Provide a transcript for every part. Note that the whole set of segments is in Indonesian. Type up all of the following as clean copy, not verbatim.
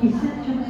Bisa coba.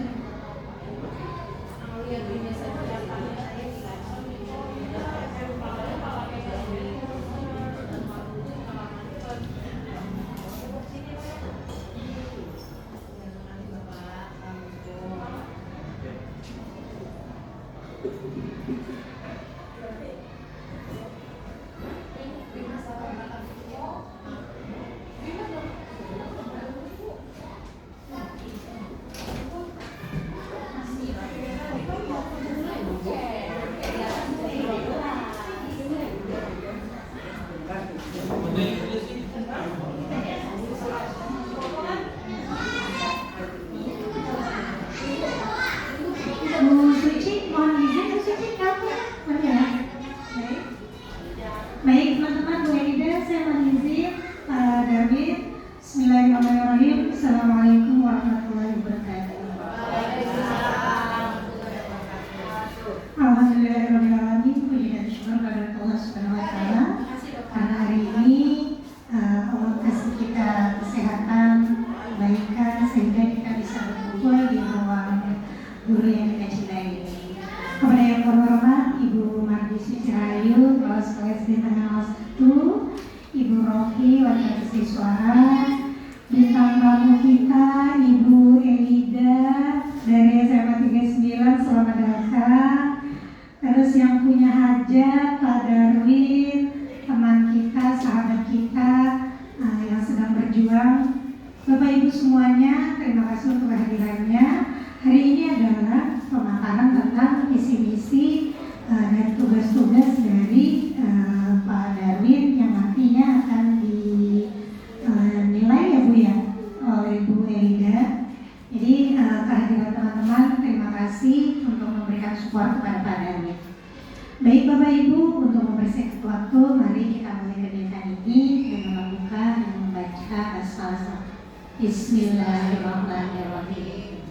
Baik teman-teman, Bu Elida, saya mohon izin Pak David. Bismillahirrahmanirrahim. Assalamualaikum warahmatullahi wabarakatuh. Alhamdulillahirrahmanirrahim. Puji dan syukur kepada Allah Subhanahu wa Ta'ala karena hari ini Allah kasih kita kesehatan, kebaikan sehingga kita bisa berkumpul di ruang guru yang kita cintai ini. Kepada yang terhormat Ibu Mardi Rahayu, Kepala Sekolah SD Tengah 1, Ibu Rofi, Wakil Siswa, bintang tamu kita Ibu Elida dari SMA 39, selamat datang. Terus yang punya hajat Pak Darwin, teman kita, sahabat kita yang sedang berjuang. Bapak Ibu semuanya, terima kasih untuk kehadirannya. Hari ini adalah pemaparan tentang visi-misi dan tugas-tugas dari Pak Darwin yang nantinya akan dinilai ya Bu ya oleh Bu Elida. Jadi kehadiran teman-teman, terima kasih untuk memberikan support kepada Pak Darwin. Baik Bapak Ibu, untuk mempersingkat waktu, mari kita mulai kegiatan ini dengan membuka dan membaca basmalah. Bismillahirrahmanirrahim.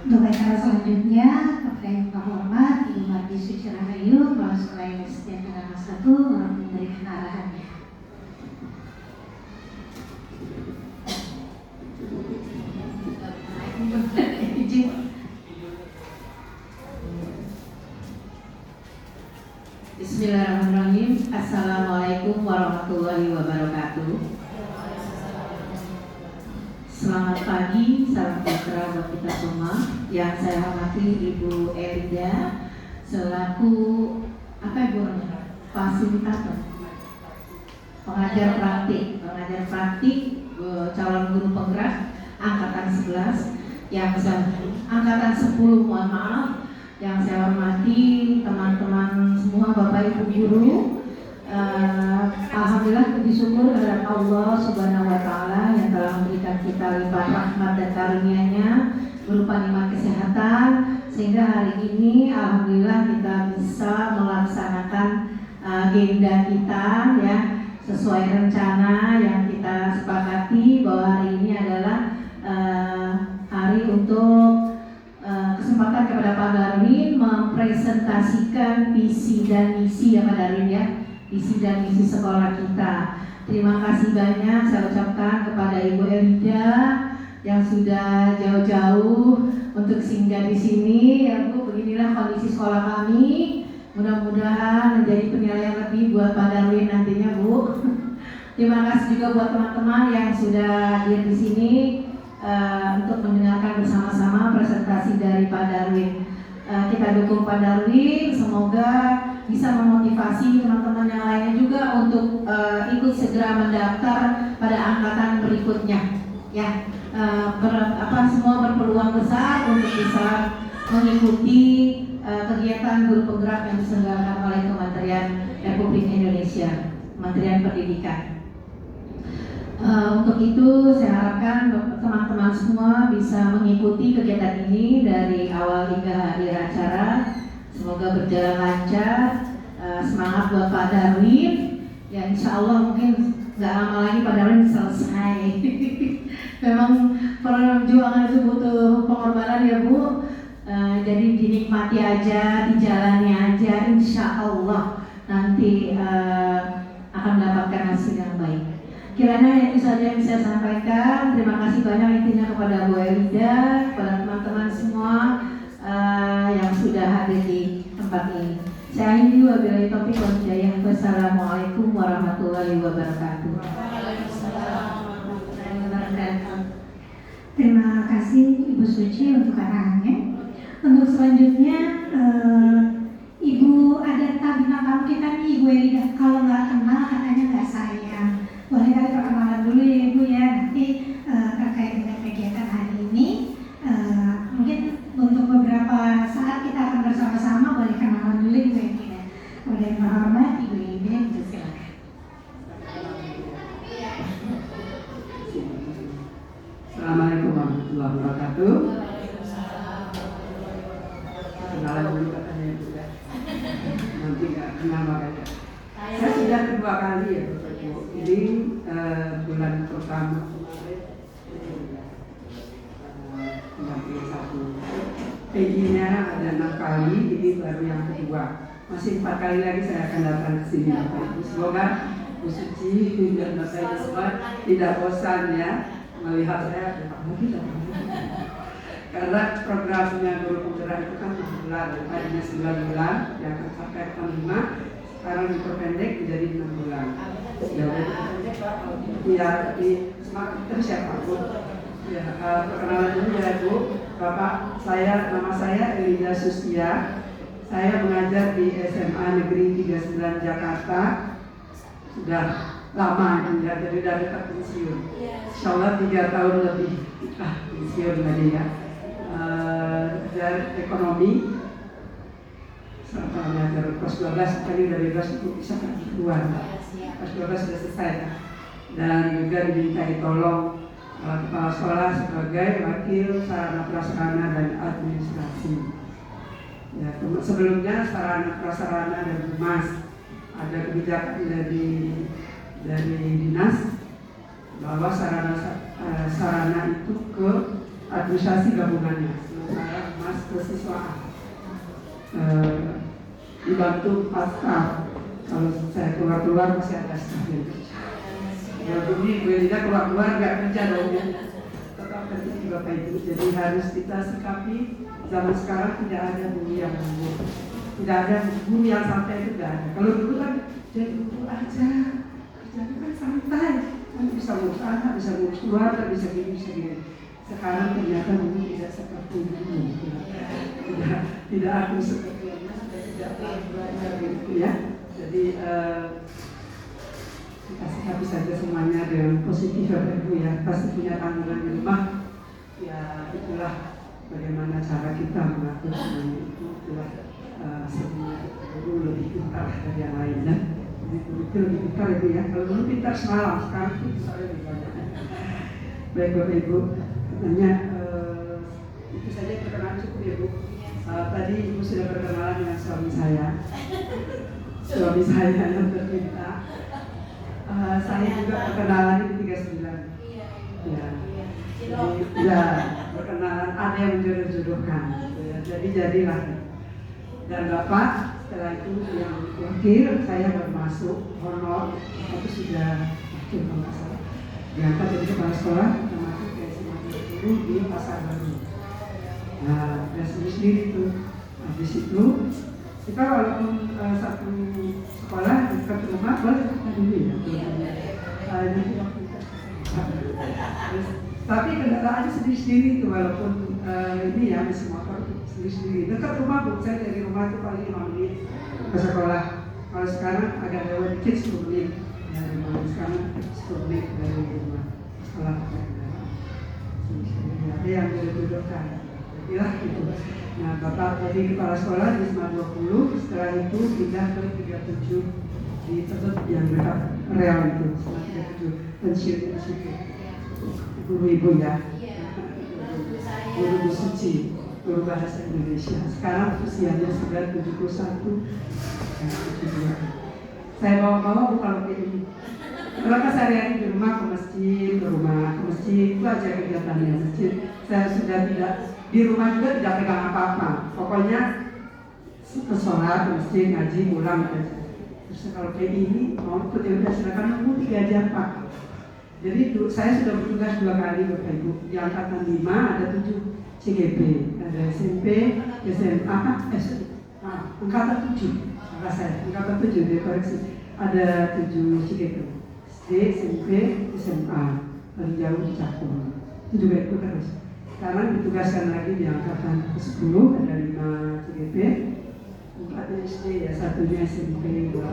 Untuk acara selanjutnya, kepada yang terhormat Ibu Mardi Rahayu, Kepala Sekolah SD Tengah 1, memberikan arahannya. Bismillahirrahmanirrahim. Assalamualaikum warahmatullahi wabarakatuh. Selamat pagi, salam sejahtera buat kita semua. Yang saya hormati Ibu Elida selaku fasilitator, pengajar praktik calon guru penggerak angkatan 11, angkatan 10, mohon maaf. Yang saya hormati teman-teman semua, Bapak Ibu guru. Alhamdulillah puji syukur kepada Allah Subhanahu wa Ta'ala yang telah memberikan kita limpah rahmat dan karunia-Nya berupa nikmat kesehatan, sehingga hari ini alhamdulillah kita bisa melaksanakan agenda kita ya sesuai rencana yang kita sepakati bahwa hari ini adalah hari untuk kesempatan kepada Pak Darwin mempresentasikan visi dan misi ya Pak Darwin ya, visi dan misi sekolah kita. Terima kasih banyak saya ucapkan kepada Ibu Elida yang sudah jauh-jauh untuk singgah di sini ya Bu. Beginilah kondisi sekolah kami. Mudah-mudahan menjadi penilaian lebih buat Pak Darwin nantinya Bu. Terima kasih juga buat teman-teman yang sudah hadir di sini untuk mendengarkan bersama-sama presentasi dari Pak Darwin. Kita dukung Pak Darwin, semoga bisa memotivasi teman-teman yang lainnya juga untuk ikut segera mendaftar pada angkatan berikutnya. ya semua berpeluang besar untuk bisa mengikuti kegiatan guru penggerak yang diselenggarakan oleh Kementerian Republik Indonesia, Kementerian Pendidikan. Untuk itu saya harapkan teman-teman semua bisa mengikuti kegiatan ini dari awal hingga akhir acara. Semoga berjalan lancar. Semangat buat Pak Darwin. Ya insya Allah mungkin nggak lama lagi Pak Darwin selesai. Memang perjuangan itu butuh pengorbanan ya Bu. Jadi dinikmati aja, dijalani aja. Insya Allah nanti akan mendapatkan hasil yang baik. Kiranya itu saja yang bisa saya sampaikan. Terima kasih banyak intinya kepada Bu Elida, kepada teman-teman semua yang sudah hadir di tempat ini. Saya akhiri wabillahi taufiq wal hidayah. Wassalamualaikum warahmatullahi wabarakatuh. Terima kasih Ibu Suci untuk arahannya. Untuk selanjutnya Ibu ada bintang tamu kita nih Ibu Elida. Kalau nggak kenal katanya nggak sayang. Boleh kali perkenalan dulu ya Ibu ya. Nanti terkait dengan kegiatan hari ini mungkin untuk beberapa saat kita akan bersama-sama. Boleh kenalan dulu Ibu Elida. Kepada yang terhormat Ibu Elida, silakan. Assalamualaikum warahmatullahi wabarakatuh. Kenalan dulu katanya Ibu ya. Nanti nggak kenal makanya. Saya sudah kedua kali ya Bapak Ibu. Ini bulan pertama kemarin 91. PG-nya ada 6 kali, ini baru yang kedua. Masih 4 kali lagi saya akan datang ke sini Bapak Ibu. Semoga Bu Suci dan Bapak Ibu semua tidak bosan ya melihat saya karena programnya guru penggerak itu kan 6 bulan, tadinya 9 bulan yang akan sampai 5, sekarang diperpendek menjadi 6 bulan. Ya, tapi semakin terus ya Pak Bu. Ya, perkenalan dulu ya Bu. Bapak nama saya Elida Sustia. Saya mengajar di SMA Negeri 39 Jakarta. Sudah lama ya, jadi udah dekat pensiun. Insya Allah 3 tahun lebih pensiun tadi ya. Dari ekonomi sampai mengajar kelas 12 kali dari kelas itu bisa keluar. Kelas 12 sudah selesai ya. Dan juga dimintai tolong kepala sekolah sebagai wakil sarana prasarana dan administrasi. Ya, sebelumnya sarana prasarana dan humas ada kebijakan dari dinas bahwa sarana itu ke administrasi gabungannya, sementara humas kesiswaan dibantu 4 staff. Kalau saya keluar masih ada staff yang kerja. Ya begini, gue tidak keluar nggak kerja dong ya. Tetap kerja di Bapak Ibu. Jadi harus kita sikapi zaman sekarang tidak ada guru yang lembur, tidak ada guru yang santai, itu tidak ada. Kalau dulu kan jadi guru aja, kerjanya kan santai, kan bisa ngurus anak, bisa ngurus keluarga, bisa gini. Sekarang ternyata guru tidak seperti dulu, tidak aku seperti itu, tidak belajar gitu ya. Jadi kita sikapi saja semuanya dengan positif Bapak Ibu ya. Pasti punya tanggungan di rumah. Ya itulah bagaimana cara kita mengatur semuanya itu. Itulah sebenarnya guru lebih pintar dari yang lain ya. Itu lebih pintar Ibu ya. Kalau dulu pintar semalam, sekarang itu bisa lebih banyak. Baik Bapak Ibu, katanya itu saja perkenalan cukup ya Bu. Tadi Ibu sudah berkenalan dengan suami saya. Suami saya yang tercinta. Saya juga perkenalan di 39. Ya. Jadi ya perkenalan ada yang menjodoh-jodohkan. Ya. Jadi jadilah. Dan Bapak setelah itu yang wakil saya baru masuk honor itu sudah wakil kalau nggak salah. Diangkat jadi kepala sekolah dan masuk ke SMA Guru di Pasar Baru. Nah, dan sendiri itu. Habis itu kita walaupun satu sekolah dekat rumah boleh kita dulu ya. Tapi kendaraannya sendiri-sendiri itu walaupun ini ya masih motor sendiri-sendiri. Dekat rumah Bu, saya dari rumah itu paling 5 menit ke sekolah. Kalau sekarang agak lewat dikit 10 menit. Ya, sekarang 10 menit dari rumah sekolah. yang didudukkan. Jadilah gitu. Nah, Bapak jadi kepala sekolah di SMA 20, setelah itu pindah ke 37 di tempat yang dekat real itu, SMA 37 pensiun di situ. Guru ibu ya, guru Bu Suci, guru bahasa Indonesia. Sekarang usianya sudah 71. Saya bawa-bawa bukan lebih ini. Kalau sehari-hari di rumah ke masjid, itu aja kegiatannya masjid. Saya sudah tidak di rumah juga tidak pegang apa-apa. Pokoknya ke sholat, ke masjid, ngaji, pulang aja. Terus kalau kayak ini mau ikut ya udah silakan nunggu 3 jam Pak. Jadi saya sudah bertugas 2 kali Bapak Ibu. Di angkatan 5 ada 7 CGP, ada SMP, SMA, angkatan 7. Salah saya, angkatan 7 dikoreksi. Ada 7 CGP. SD, SMP, SMA, paling jauh di Cakung. Itu juga ikut terus. Sekarang ditugaskan lagi di angkatan ke-10, ada 5 CGP, 4 SD ya, 1-nya SMP, 2 1.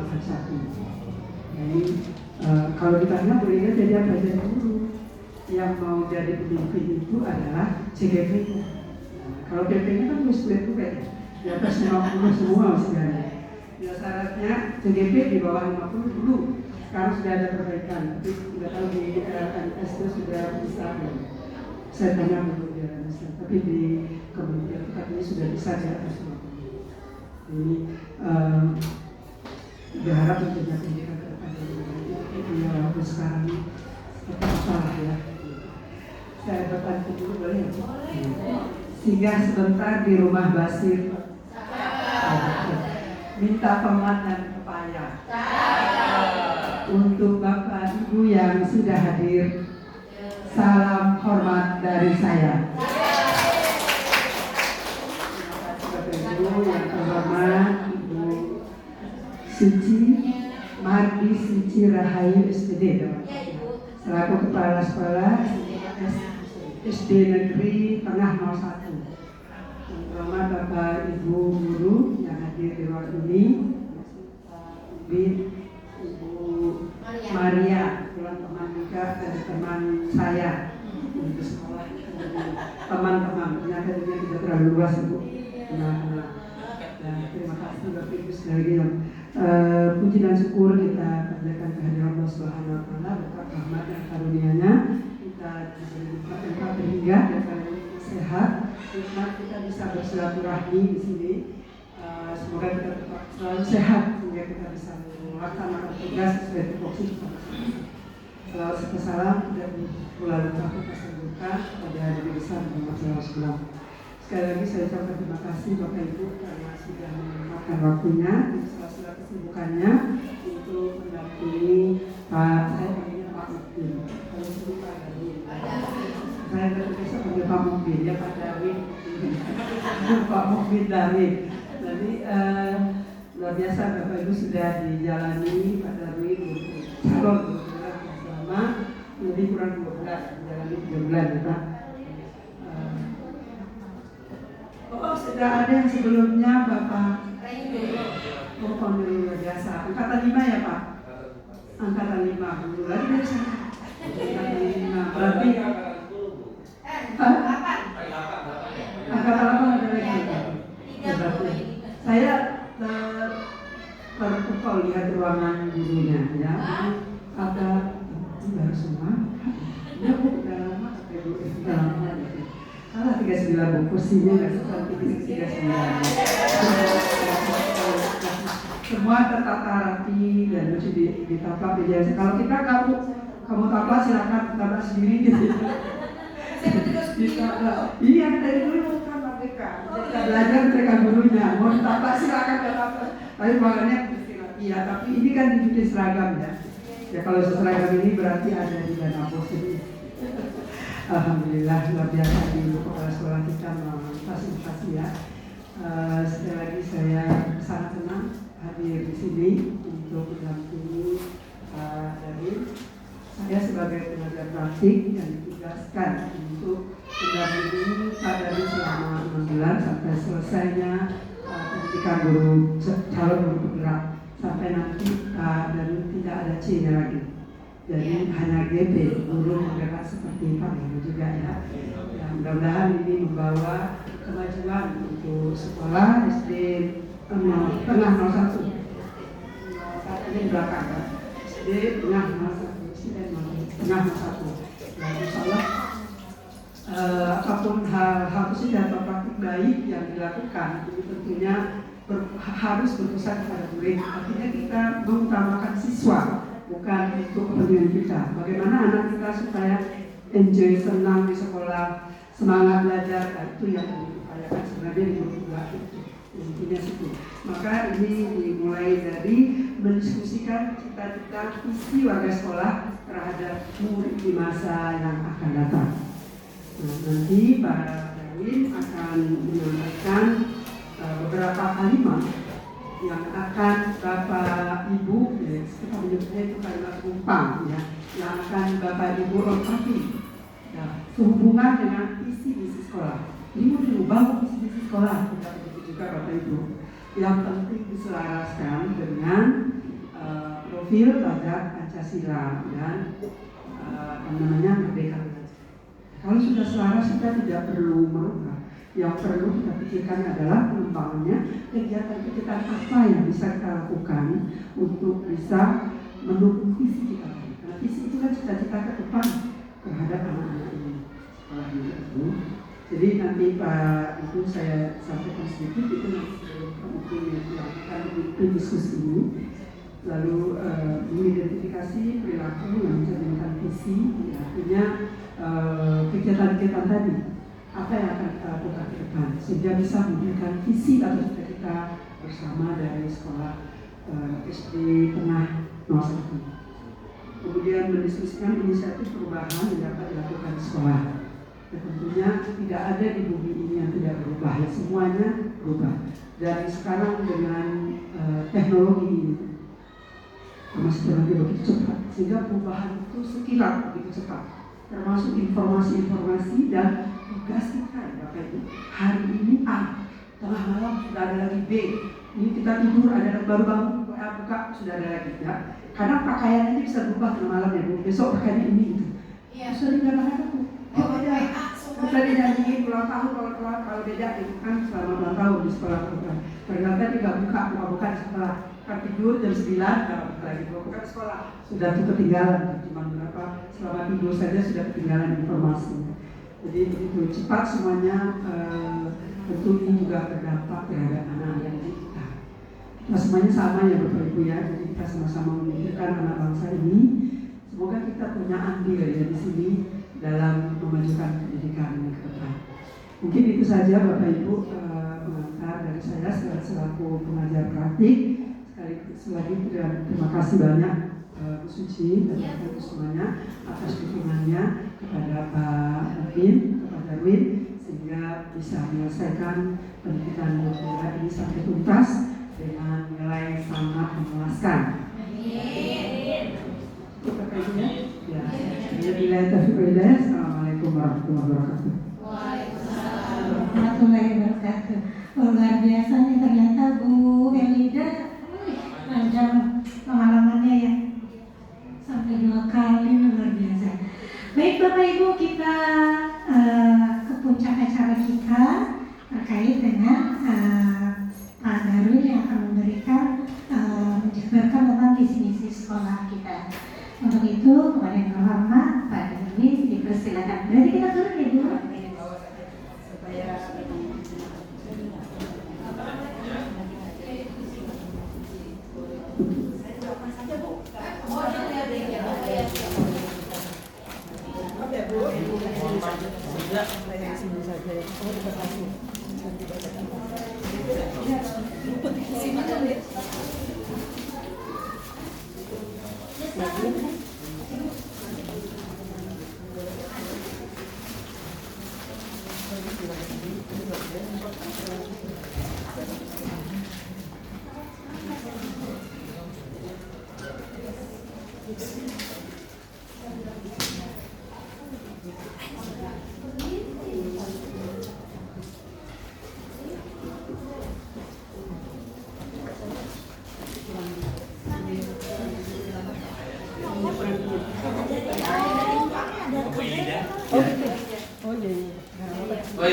Jadi kalau ditanya bolehnya jadi apa aja dulu. Yang mau jadi pemimpin itu adalah CGP. Kalau PP-nya kan muslim juga ya, di atas 50 semua sebenarnya. Ya syaratnya CGP di bawah 50 dulu. Sekarang sudah ada perbaikan, tapi tidak tahu di LNS itu sudah bisa belum. Saya tanya dulu di LNS, tapi di kementerian katanya sudah bisa di atas 50. Ini berharap tentunya pendidikan ke depan itu ya sekarang seperti apa ya. Saya bertanya dulu boleh ya? Singgah sebentar di rumah Basir. Minta tomat dan pepaya. Untuk Bapak Ibu yang sudah hadir, salam hormat dari saya. Bapak Ibu yang terhormat, Ibu Suci Mardi Suci Rahayu SPD, selaku Kepala Sekolah SD Negeri Tengah 01. Yang terhormat Bapak Ibu Guru yang hadir di ruang ini, Ibu Maria, teman-teman juga dan teman saya untuk sekolah, teman-teman, ternyata dia tidak terlalu luas Ibu. Nah, dan terima kasih Bapak Ibu sekali lagi. Puji dan syukur kita panjatkan kehadiran Allah Subhanahu Wa Taala, berkat rahmat dan karunia-Nya kita diberi tempat terhingga dan kali ini sehat, nikmat kita bisa bersilaturahmi di sini. Semoga kita tetap selalu sehat sehingga kita bisa melaksanakan tugas sesuai tupoksi. Selalu salam dan lalu aku kesembuhkan pada hari besar Muhammad SAW. Sekali lagi saya ucapkan terima kasih Bapak Ibu karena sudah menyempatkan waktunya di sela-sela kesibukannya untuk mendampingi Pak, saya panggilnya Pak Mukbin. Kalau dulu Pak Darwin, saya terbiasa panggil Pak Mukbin, ya Pak Darwin, Pak Mukbin Darwin. Jadi luar biasa Bapak Ibu sudah dijalani Pak Darwin untuk calon selama lebih kurang 2 bulan, menjalani 3 bulan ya Pak. Sudah ada yang sebelumnya Bapak luar biasa. Angkatan 5 ya Pak? Angkatan 5 dulu lagi dari sana. Angkatan 5 berarti angkatan 8 ada lagi. Saya terpukul lihat ruangan gurunya ya. Ada baru semua. Ya Bu, udah lama sampai Bu, udah lama. Salah 39 Bu, kursinya nggak seperti 39. Semua tertata rapi dan lucu ditata meja. Kalau kita kamu tata silakan tata sendiri gitu. Iya dari dulu kan mereka. Kita belajar mereka gurunya. Mau ditata silakan tata. Tapi makanya iya, tapi ini kan dibikin seragam ya. Ya kalau seragam ini berarti ada di dana positif. Alhamdulillah luar biasa di kepala sekolah kita memfasilitasi ya. Sekali lagi saya sangat senang hadir di sini untuk mendampingi dari saya sebagai tenaga praktik yang ditugaskan untuk mendampingi Pak Dari selama 6 bulan sampai selesainya pendidikan calon guru penggerak sampai nanti Pak Dari tidak ada C-nya lagi. Jadi hanya GP, guru menggerak seperti Pak Ibu juga ya. Ya, mudah-mudahan ini membawa kemajuan untuk sekolah SD tengah 01. Ini di belakang kan. SD tengah 01, SD tengah 01. Dan insya Allah apapun hal positif atau praktik baik yang dilakukan ini tentunya harus berpusat kepada murid. Artinya kita mengutamakan siswa, bukan untuk kepentingan kita. Bagaimana anak kita supaya enjoy, senang di sekolah, semangat belajar, itu yang diupayakan sebenarnya di guru juga itu. Intinya situ. Maka ini dimulai dari mendiskusikan cita-cita visi warga sekolah terhadap murid di masa yang akan datang. Nah, nanti Pak Darwin akan menyampaikan beberapa kalimat yang akan Bapak Ibu, ya, kita menyebutnya itu kalimat umpang, ya, yang akan Bapak Ibu lengkapi ya, sehubungan dengan visi sekolah. Ini mau diubah visi sekolah, tidak begitu juga Bapak Ibu. Yang penting diselaraskan dengan profil pada Pancasila dan Merdeka Belajar. Kalau sudah selaras kita tidak perlu merubah. Yang perlu kita pikirkan adalah pengembangannya, kegiatan-kegiatan apa yang bisa kita lakukan untuk bisa mendukung visi kita. Karena visi itu kan cita-cita ke depan terhadap anak-anak ini. Sekolah ini itu. Jadi nanti Pak itu saya sampaikan sedikit itu mungkin yang akan mengikuti diskusi ini. Lalu mengidentifikasi perilaku yang mencerminkan visi, artinya kegiatan-kegiatan tadi apa yang akan kita lakukan ke depan sehingga bisa memberikan visi atau cita-cita bersama dari sekolah SD tengah 01. Kemudian mendiskusikan inisiatif perubahan yang dapat dilakukan di sekolah. Ya, tentunya tidak ada di bumi ini yang tidak berubah, ya semuanya berubah. Dari sekarang dengan teknologi ini masih begitu cepat, sehingga perubahan itu sekilat begitu cepat. Termasuk informasi-informasi dan tugas kita ya Bapak Ibu. Hari ini A, tengah malam sudah ada lagi B. Ini kita tidur ada baru bangun buka sudah ada lagi ya. Kadang pakaian ini bisa berubah tengah malam ya Bu. Besok pakaiannya ini gitu. Iya. Sering kadang-kadang tuh. Oh beda. Kita dinyanyiin ulang tahun kalau beda itu kan selama ulang tahun di sekolah program. Ternyata tidak buka di sekolah. Kan tidur jam 9 kalau lagi buka di sekolah sudah ketinggalan. Cuma berapa selama tidur saja sudah ketinggalan informasi. Jadi begitu cepat semuanya, tentu ini juga berdampak terhadap anak-anak kita. Kita semuanya sama ya Bapak Ibu ya, jadi kita sama-sama memikirkan anak bangsa ini. Semoga kita punya andil ya di sini dalam memajukan pendidikan ke depan. Mungkin itu saja Bapak Ibu pengantar dari saya selaku pengajar praktik. Sekali lagi terima kasih banyak Bu Suci dan Bapak semuanya atas dukungannya kepada Pak Darwin sehingga bisa menyelesaikan pendidikan Mutiara ini sampai tuntas dengan nilai sangat memuaskan. Ya, Assalamualaikum warahmatullahi wabarakatuh. Waalaikumsalam warahmatullahi wabarakatuh. Luar biasa nih ternyata Bu Elida panjang pengalamannya ya. Sampai 2 kali, luar biasa. Baik Bapak Ibu, kita ke puncak acara kita terkait dengan Pak Darwin yang akan memberikan menjabarkan tentang visi-misi sekolah kita. Untuk itu kepada yang terhormat Pak Darwin dipersilakan. Berarti kita turun ya Bu.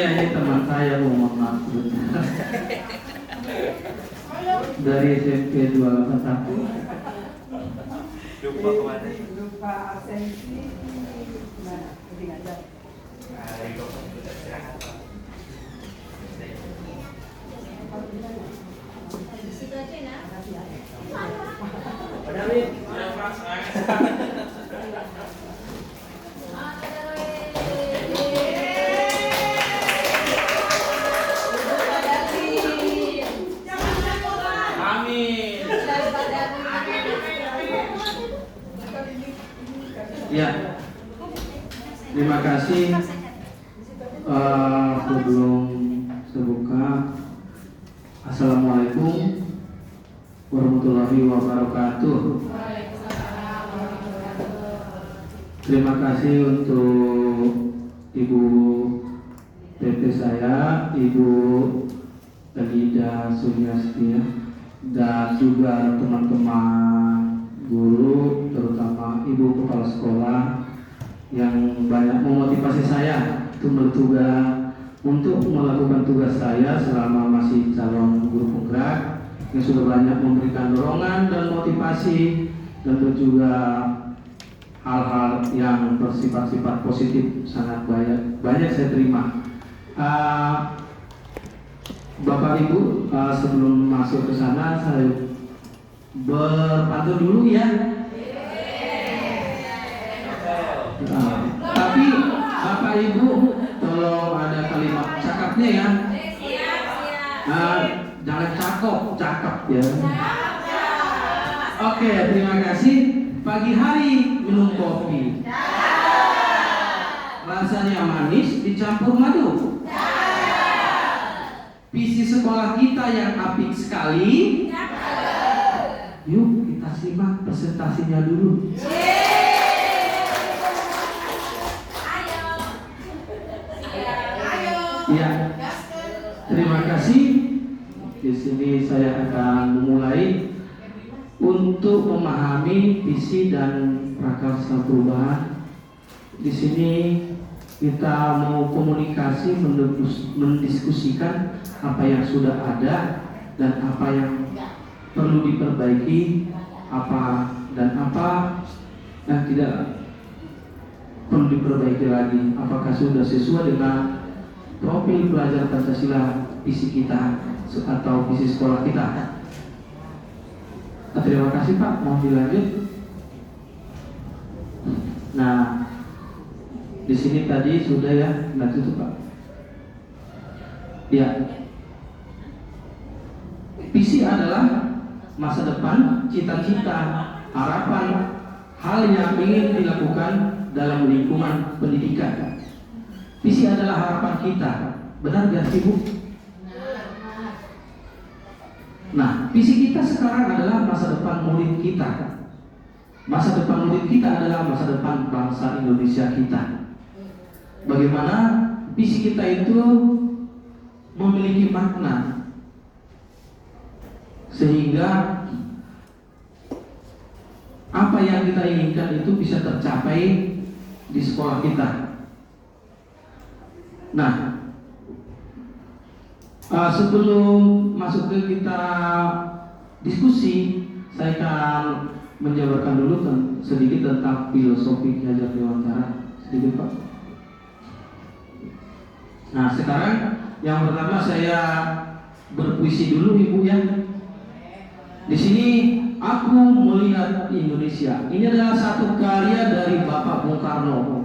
ini teman saya Muhammad Mahfud dari SMP 281. Lupa kemana? Lupa absensi. Gimana? Jadi ngajar. Ya, terima kasih. Sebelum sebuka, Assalamualaikum warahmatullahi wabarakatuh. Terima kasih untuk Ibu PP saya, Ibu Elida Suryastia, dan juga teman-teman guru, terutama Ibu Kepala Sekolah yang banyak memotivasi saya untuk melakukan tugas saya selama masih calon guru penggerak, yang sudah banyak memberikan dorongan dan motivasi, dan juga hal-hal yang bersifat-sifat positif sangat banyak saya terima. Bapak Ibu, sebelum masuk ke sana saya berpantun dulu ya. Tapi Bapak Ibu tolong ada kalimat cakapnya ya. Jangan cakep ya. Oke, terima kasih. Pagi hari minum kopi. Rasanya manis dicampur madu. Visi sekolah kita yang apik sekali. Yuk kita simak presentasinya dulu. Ya, terima kasih. Di sini saya akan memulai untuk memahami visi dan prakarsa perubahan. Di sini kita mau komunikasi, mendiskusikan apa yang sudah ada dan apa yang perlu diperbaiki, apa yang tidak perlu diperbaiki lagi. Apakah sudah sesuai dengan profil pelajar Pancasila visi kita atau visi sekolah kita? Terima kasih Pak, mau dilanjut. Nah, di sini tadi sudah ya, lanjut Pak. Ya, visi adalah masa depan, cita-cita, harapan, hal yang ingin dilakukan dalam lingkungan pendidikan. Visi adalah harapan kita, benar gak sih Bu? Nah, visi kita sekarang adalah masa depan murid kita. Masa depan murid kita adalah masa depan bangsa Indonesia kita. Bagaimana visi kita itu memiliki makna, sehingga apa yang kita inginkan itu bisa tercapai di sekolah kita. Nah, sebelum masuk ke kita diskusi, saya akan menjabarkan dulu sedikit tentang filosofi Ki Hajar Dewantara. Sedikit Pak. Nah, sekarang yang pertama saya berpuisi dulu Ibu ya. Di sini aku melihat Indonesia. Ini adalah satu karya dari Bapak Bung Karno.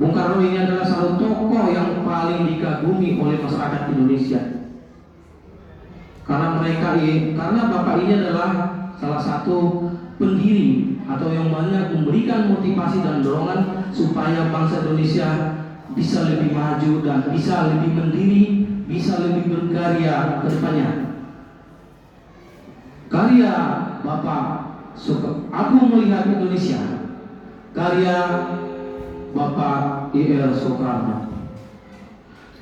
Bung Karno ini adalah satu tokoh yang paling dikagumi oleh masyarakat Indonesia. Karena Bapak ini adalah salah satu pendiri atau yang banyak memberikan motivasi dan dorongan supaya bangsa Indonesia bisa lebih maju dan bisa lebih mandiri, bisa lebih berkarya ke depannya. Karya Bapak Aku Melihat Indonesia, karya Bapak I.R. Soekarno.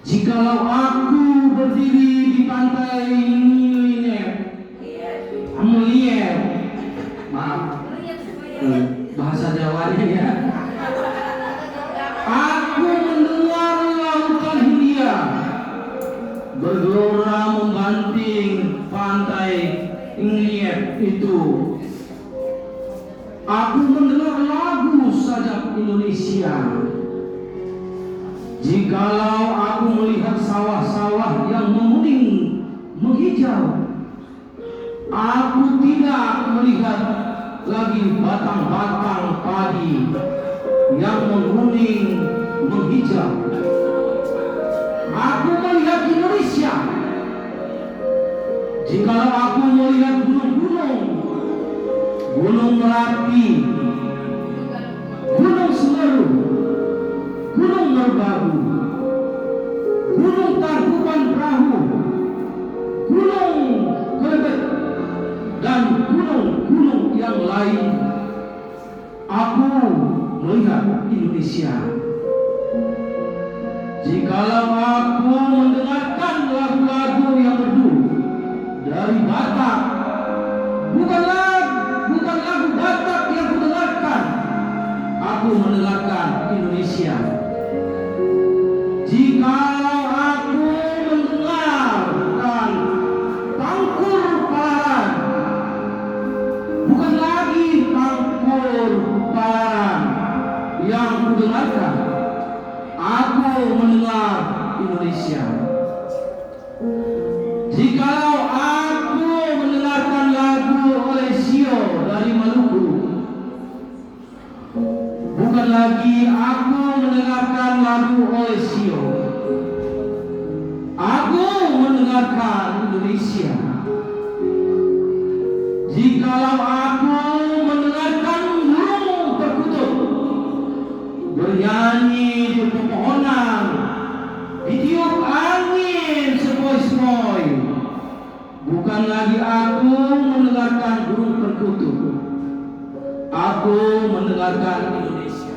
Jikalau aku berdiri di pantai Melier, maaf bahasa Jawanya ya, aku mendengar pantai Ingliet itu, aku mendengar lagu sajak Indonesia. Jikalau aku melihat sawah-sawah yang menguning, menghijau, aku tidak melihat lagi batang-batang padi yang menguning, menghijau. Aku melihat Indonesia. Jikalau aku melihat gunung-gunung, Gunung Merapi, Gunung Semeru, Gunung Merbabu, Gunung Tangkuban Perahu, Gunung Kelebet, dan gunung-gunung yang lain, aku melihat Indonesia. Jikalau aku mendengarkan lagu-lagu yang merdu dari Batak, bukan lagu Batak yang kudengarkan, aku mendengarkan Indonesia. Jikalau aku mendengarkan Tangkur Palaran, bukan lagi Tangkur Palaran yang kudengarkan, aku mendengar Indonesia. Jikalau aku mendengarkan lagu Olesio dari Maluku, bukan lagi aku mendengarkan lagu Olesio, aku mendengarkan Indonesia. Jikalau aku mendengarkan burung perkutut bernyanyi di pepohonan, ditiup angin sepoi-sepoi, bukan lagi aku mendengarkan burung perkutut, aku mendengarkan Indonesia.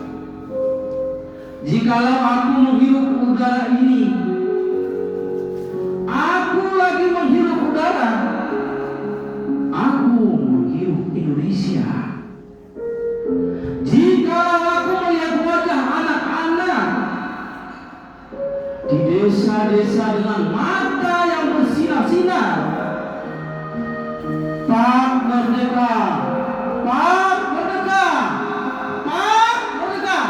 Jikalau aku menghirup udara ini, aku lagi menghirup udara, aku menghirup Indonesia. Jikalau aku melihat wajah anak-anak di desa-desa dengan mata yang bersinar-sinar, Pak Merdeka, Pak Merdeka, Pak Merdeka,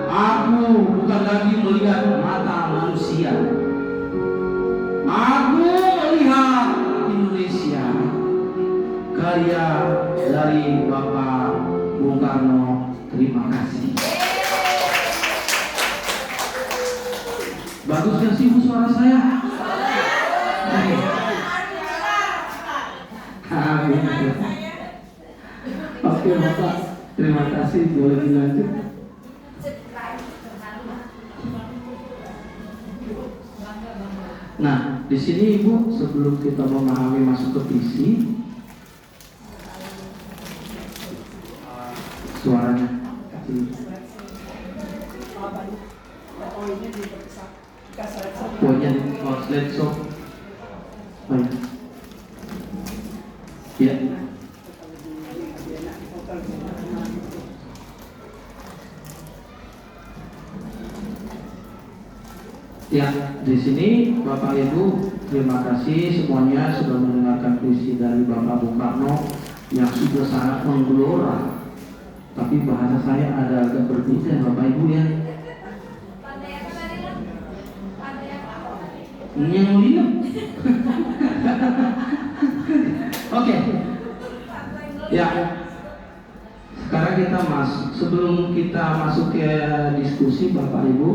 aku bukan lagi melihat mata manusia, aku melihat Indonesia. Karya dari Bapak Bung Karno. Terima kasih. Bagus gak sih Bu suara saya? Oke Bapak, terima kasih. Boleh dilanjut. Nah, di sini Ibu, sebelum kita memahami masuk ke visi, suaranya poinnya di slide show. Ya. Ya, di sini Bapak Ibu, terima kasih semuanya sudah mendengarkan visi dari Bapak Bung Karno yang sudah sangat menggelora. Tapi bahasa saya ada agak berbeda Bapak Ibu ya. Nyelim. Oke. Ya. Sekarang kita masuk. Sebelum kita masuk ke diskusi Bapak Ibu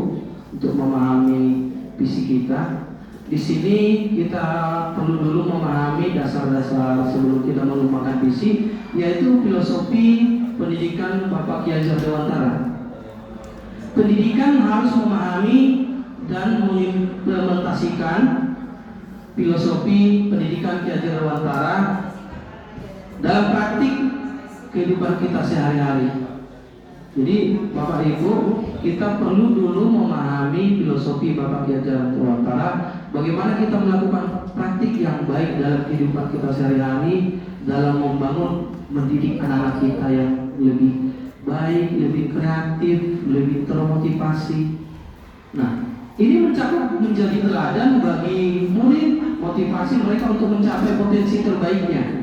untuk memahami visi kita, di sini kita perlu dulu memahami dasar-dasar sebelum kita mengembangkan visi, yaitu filosofi pendidikan Bapak Ki Hajar Dewantara. Pendidikan harus memahami dan mengimplementasikan filosofi pendidikan Ki Hajar Dewantara dalam praktik kehidupan kita sehari-hari. Jadi Bapak Ibu, kita perlu dulu memahami filosofi Bapak Ki Hajar Dewantara, bagaimana kita melakukan praktik yang baik dalam kehidupan kita sehari-hari dalam membangun mendidik anak-anak kita yang lebih baik, lebih kreatif, lebih termotivasi. Nah, Ini menjadi teladan bagi murid, motivasi mereka untuk mencapai potensi terbaiknya.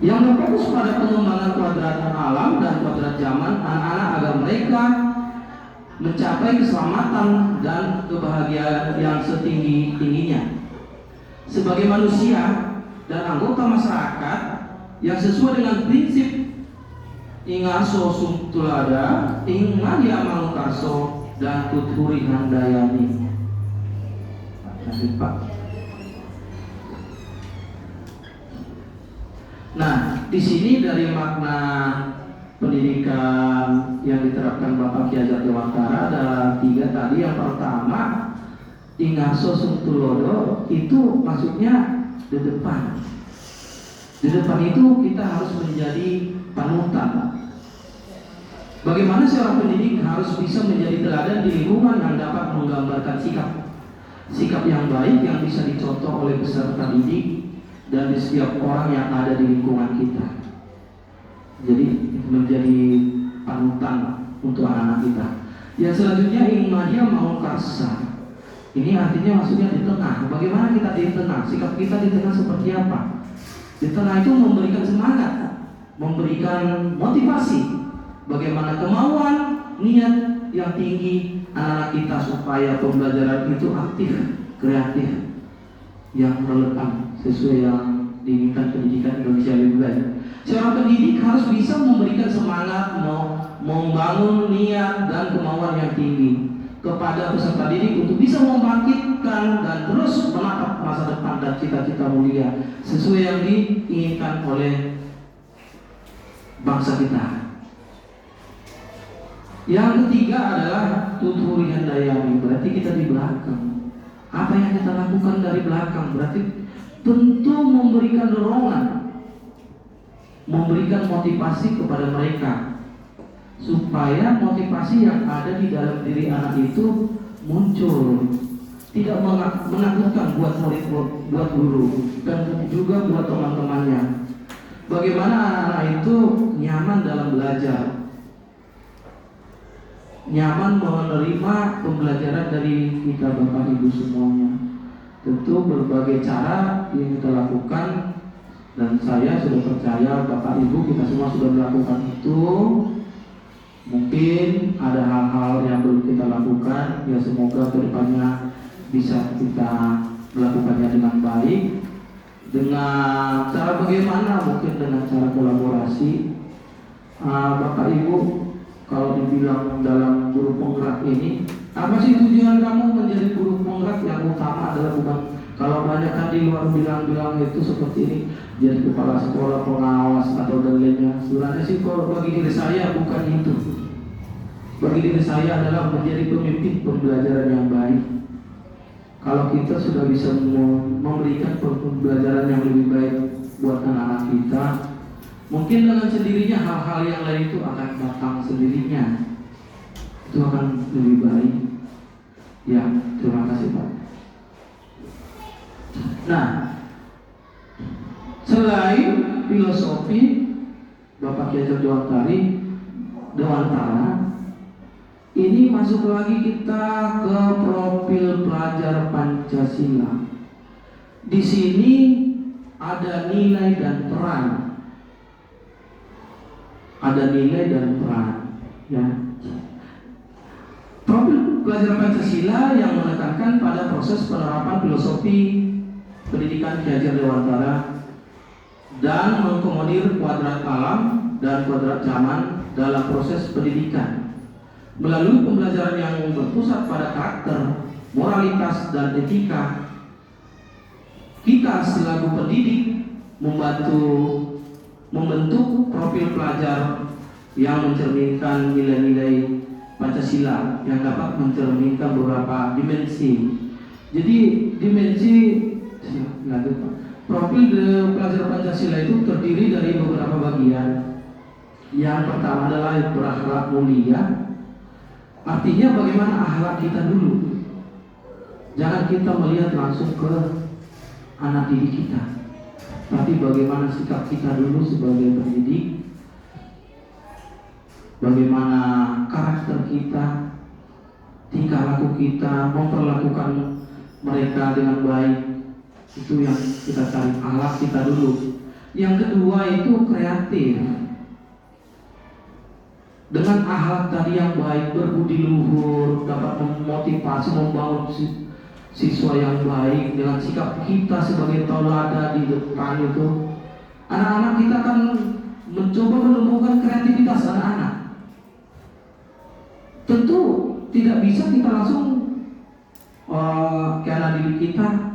Yang berfokus pada pengembangan kuadrat alam dan kuadrat zaman anak-anak agar mereka mencapai keselamatan dan kebahagiaan yang setinggi-tingginya. Sebagai manusia dan anggota masyarakat yang sesuai dengan prinsip ingaso sumtulada, ingmadia mangukarso, dan tuturi handayani. Pak. Nah, di sini dari makna pendidikan yang diterapkan Bapak Ki Hajar Dewantara ada 3 tadi. Yang pertama, ingaso sumtulodo, itu maksudnya di depan. Di depan itu kita harus menjadi panutan. Bagaimana seorang pendidik harus bisa menjadi teladan di lingkungan yang dapat menggambarkan sikap yang baik yang bisa dicontoh oleh peserta didik dan di setiap orang yang ada di lingkungan kita. Jadi menjadi panutan untuk anak-anak kita. Yang selanjutnya ingmadia maukarsa. Ini artinya maksudnya di tengah. Bagaimana kita di tengah? Sikap kita di tengah seperti apa? Di tengah itu memberikan semangat, memberikan motivasi. Bagaimana kemauan, niat yang tinggi anak-anak kita supaya pembelajaran itu aktif, kreatif, yang relevan sesuai yang diinginkan pendidikan Indonesia lebih baik. Seorang pendidik harus bisa memberikan semangat, membangun niat dan kemauan yang tinggi kepada peserta didik untuk bisa membangkitkan dan terus menatap masa depan dan cita-cita mulia sesuai yang diinginkan oleh bangsa kita. Yang ketiga adalah tuturi handayani, berarti kita di belakang. Apa yang kita lakukan dari belakang berarti tentu memberikan dorongan, memberikan motivasi kepada mereka supaya motivasi yang ada di dalam diri anak itu muncul, tidak menakutkan buat murid, buat guru, dan juga buat teman-temannya. Bagaimana anak-anak itu nyaman dalam belajar, nyaman menerima pembelajaran dari kita Bapak Ibu semuanya. Tentu berbagai cara yang kita lakukan, dan saya sudah percaya Bapak Ibu kita semua sudah melakukan itu. Mungkin ada hal-hal yang belum kita lakukan, ya semoga kedepannya bisa kita melakukannya dengan baik. Dengan cara bagaimana? Mungkin dengan cara kolaborasi. Bapak Ibu, kalau dibilang dalam guru penggerak ini, apa sih tujuan kamu menjadi guru penggerak? Yang utama adalah bukan, kalau banyak kan di luar bilang-bilang itu seperti ini, jadi kepala sekolah, pengawas atau dan lainnya. Sebenarnya sih kalau bagi diri saya bukan itu. Bagi diri saya adalah menjadi pemimpin pembelajaran yang baik. Kalau kita sudah bisa memberikan pembelajaran yang lebih baik buat anak-anak kita, mungkin dengan sendirinya hal-hal yang lain itu akan datang sendirinya. Itu akan lebih baik. Ya, terima kasih Pak. Nah, selain filosofi Bapak Ki Hajar Dewantara, ini masuk lagi kita ke profil pelajar Pancasila. Di sini ada nilai dan peran. Ada nilai dan peran, ya. Profil pelajar Pancasila yang menekankan pada proses penerapan filosofi pendidikan Ki Hajar Dewantara dan mengakomodir kuadrat alam dan kuadrat zaman dalam proses pendidikan melalui pembelajaran yang berpusat pada karakter, moralitas, dan etika. Kita selaku pendidik membentuk profil pelajar yang mencerminkan nilai-nilai Pancasila yang dapat mencerminkan beberapa dimensi. Jadi profil pelajar Pancasila itu terdiri dari beberapa bagian. Yang pertama adalah berakhlak mulia. Artinya bagaimana akhlak kita dulu. Jangan kita melihat langsung ke anak didik kita, tapi bagaimana sikap kita dulu sebagai pendidik, bagaimana karakter kita, tingkah tingkah laku kita, memperlakukan mereka dengan baik. Itu yang kita cari, akhlak kita dulu. Yang kedua itu kreatif. Dengan akhlak tadi yang baik, berbudi luhur, dapat memotivasi, membangun siswa yang baik. Dengan sikap kita sebagai tauladan di depan itu, anak-anak kita akan mencoba menumbuhkan kreativitas anak-anak. Tentu tidak bisa kita langsung ke anak didik kita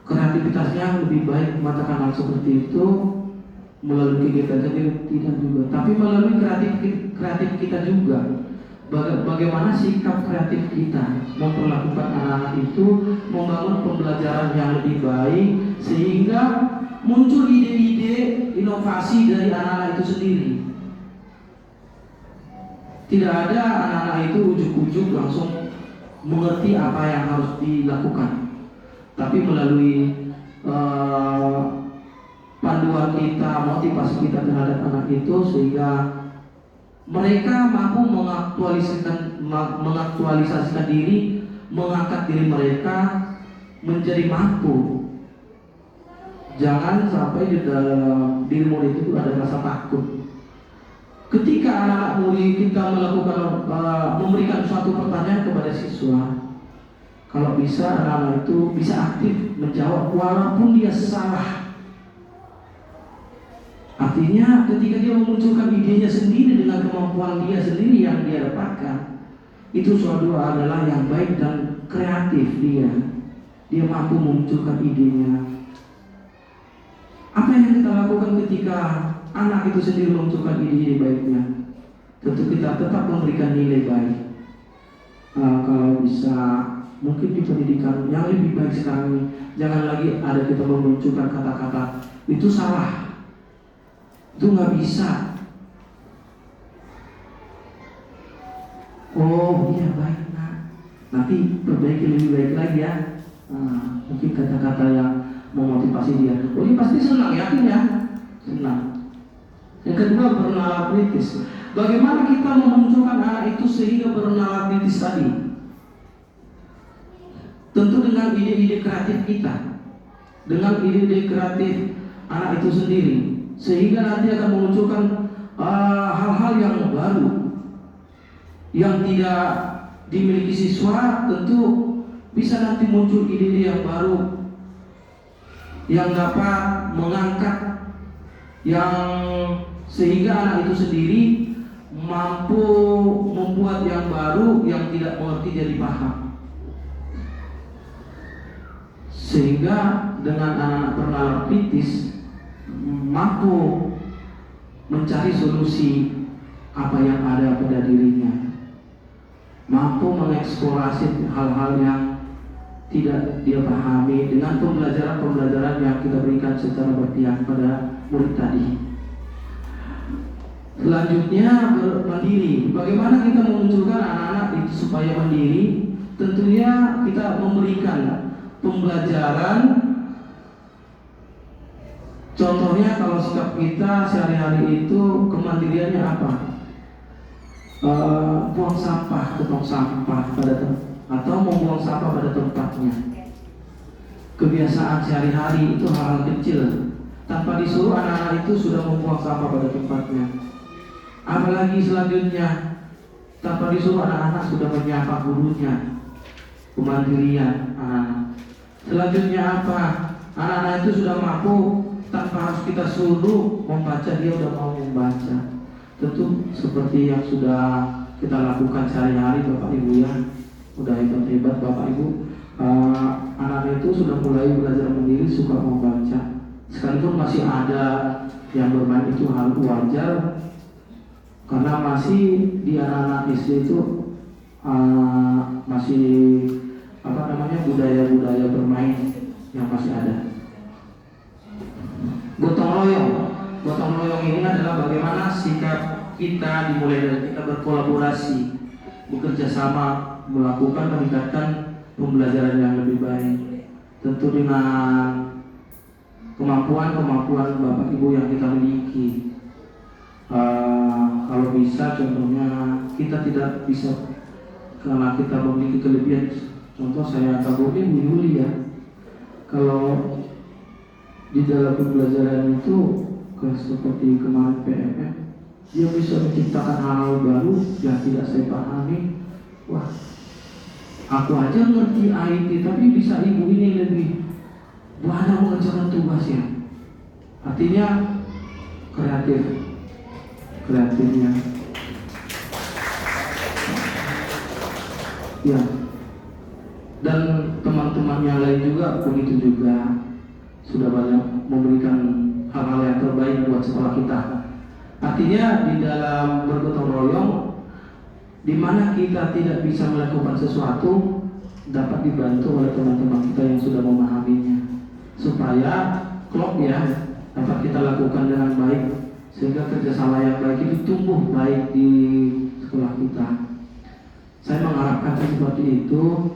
kreativitasnya lebih baik mengatakan langsung seperti itu melalui kegiatan sendiri, tidak juga, tapi melalui kreatif kita juga. Bagaimana sikap kreatif kita memperlakukan anak-anak itu, membangun pembelajaran yang lebih baik sehingga muncul ide-ide inovasi dari anak-anak itu sendiri. Tidak ada anak-anak itu ujuk-ujuk langsung mengerti apa yang harus dilakukan, tapi melalui panduan kita, motivasi kita terhadap anak itu, sehingga mereka mampu mengaktualisasikan diri, mengangkat diri mereka menjadi mampu. Jangan sampai di dalam diri murid itu ada rasa takut. Ketika anak-anak murid kita melakukan memberikan suatu pertanyaan kepada siswa, kalau bisa anak-anak itu bisa aktif menjawab walaupun dia salah. Artinya ketika dia memunculkan idenya sendiri dengan kemampuan dia sendiri yang dia dapatkan, itu suatu adalah yang baik dan kreatif dia. Dia mampu memunculkan idenya. Apa yang kita lakukan ketika anak itu sendiri memunculkan ide-ide baiknya? Tentu kita tetap memberikan nilai baik. Kalau bisa mungkin di pendidikan yang lebih baik sekarang ini, jangan lagi ada kita memunculkan kata-kata itu salah, itu nggak bisa. Oh iya baik, nanti perbaiki lebih baik lagi ya. Mungkin kata-kata yang memotivasi dia. Oh dia pasti senang, yakin ya? Senang. Yang kedua, bernalar kritis. Bagaimana kita memunculkan anak itu sehingga bernalar kritis tadi? Tentu dengan ide-ide kreatif kita, dengan ide-ide kreatif anak itu sendiri, sehingga nanti akan memunculkan hal-hal yang baru yang tidak dimiliki siswa. Tentu bisa nanti muncul ide-ide yang baru yang dapat mengangkat, yang sehingga anak itu sendiri mampu membuat yang baru, yang tidak mengerti jadi paham. Sehingga dengan anak-anak bernalar kritis mampu mencari solusi apa yang ada pada dirinya, mampu mengeksplorasi hal-hal yang tidak dia pahami dengan pembelajaran yang kita berikan secara berpihak pada murid tadi. Selanjutnya mandiri. Bagaimana kita memunculkan anak-anak itu supaya mandiri? Tentunya kita memberikan pembelajaran. Contohnya kalau sikap kita sehari-hari itu kemandiriannya apa? Buang sampah ke tong sampah atau membuang sampah pada tempatnya. Kebiasaan sehari-hari itu hal-hal kecil, tanpa disuruh anak-anak itu sudah membuang sampah pada tempatnya. Apalagi selanjutnya, tanpa disuruh anak-anak sudah menyapa gurunya. Kemandirian anak-anak. Selanjutnya apa? Anak-anak itu sudah mampu tanpa harus kita suruh membaca, dia sudah mau membaca. Tentu seperti yang sudah kita lakukan sehari-hari Bapak Ibu ya. Udah hebat-hebat Bapak Ibu. Anak itu sudah mulai belajar mandiri, suka membaca. Sekalipun masih ada yang bermain itu hal wajar, karena masih di anak-anak SD itu masih budaya-budaya bermain yang masih ada. Gotong royong ini adalah bagaimana sikap kita dimulai dari kita berkolaborasi, bekerja sama, melakukan meningkatkan pembelajaran yang lebih baik. Tentu dengan kemampuan Bapak Ibu yang kita miliki. Kalau bisa contohnya kita tidak bisa karena kita memiliki kelebihan. Contoh saya kagumi Bu Yuli ya, kalau di dalam pembelajaran itu seperti kemarin PMM, dia bisa menciptakan hal baru yang tidak saya pahami. Wah, aku aja ngerti IT, tapi bisa ibu ini lebih banyak mengerjakan tugasnya. Artinya kreatifnya. Ya. Dan teman-teman yang lain juga begitu juga, sudah banyak memberikan hal-hal yang terbaik buat sekolah kita. Artinya di dalam bergotong royong, di mana kita tidak bisa melakukan sesuatu, dapat dibantu oleh teman-teman kita yang sudah memahaminya, supaya klop ya dapat kita lakukan dengan baik, sehingga kerjasama yang baik itu tumbuh baik di sekolah kita. Saya mengharapkan seperti itu.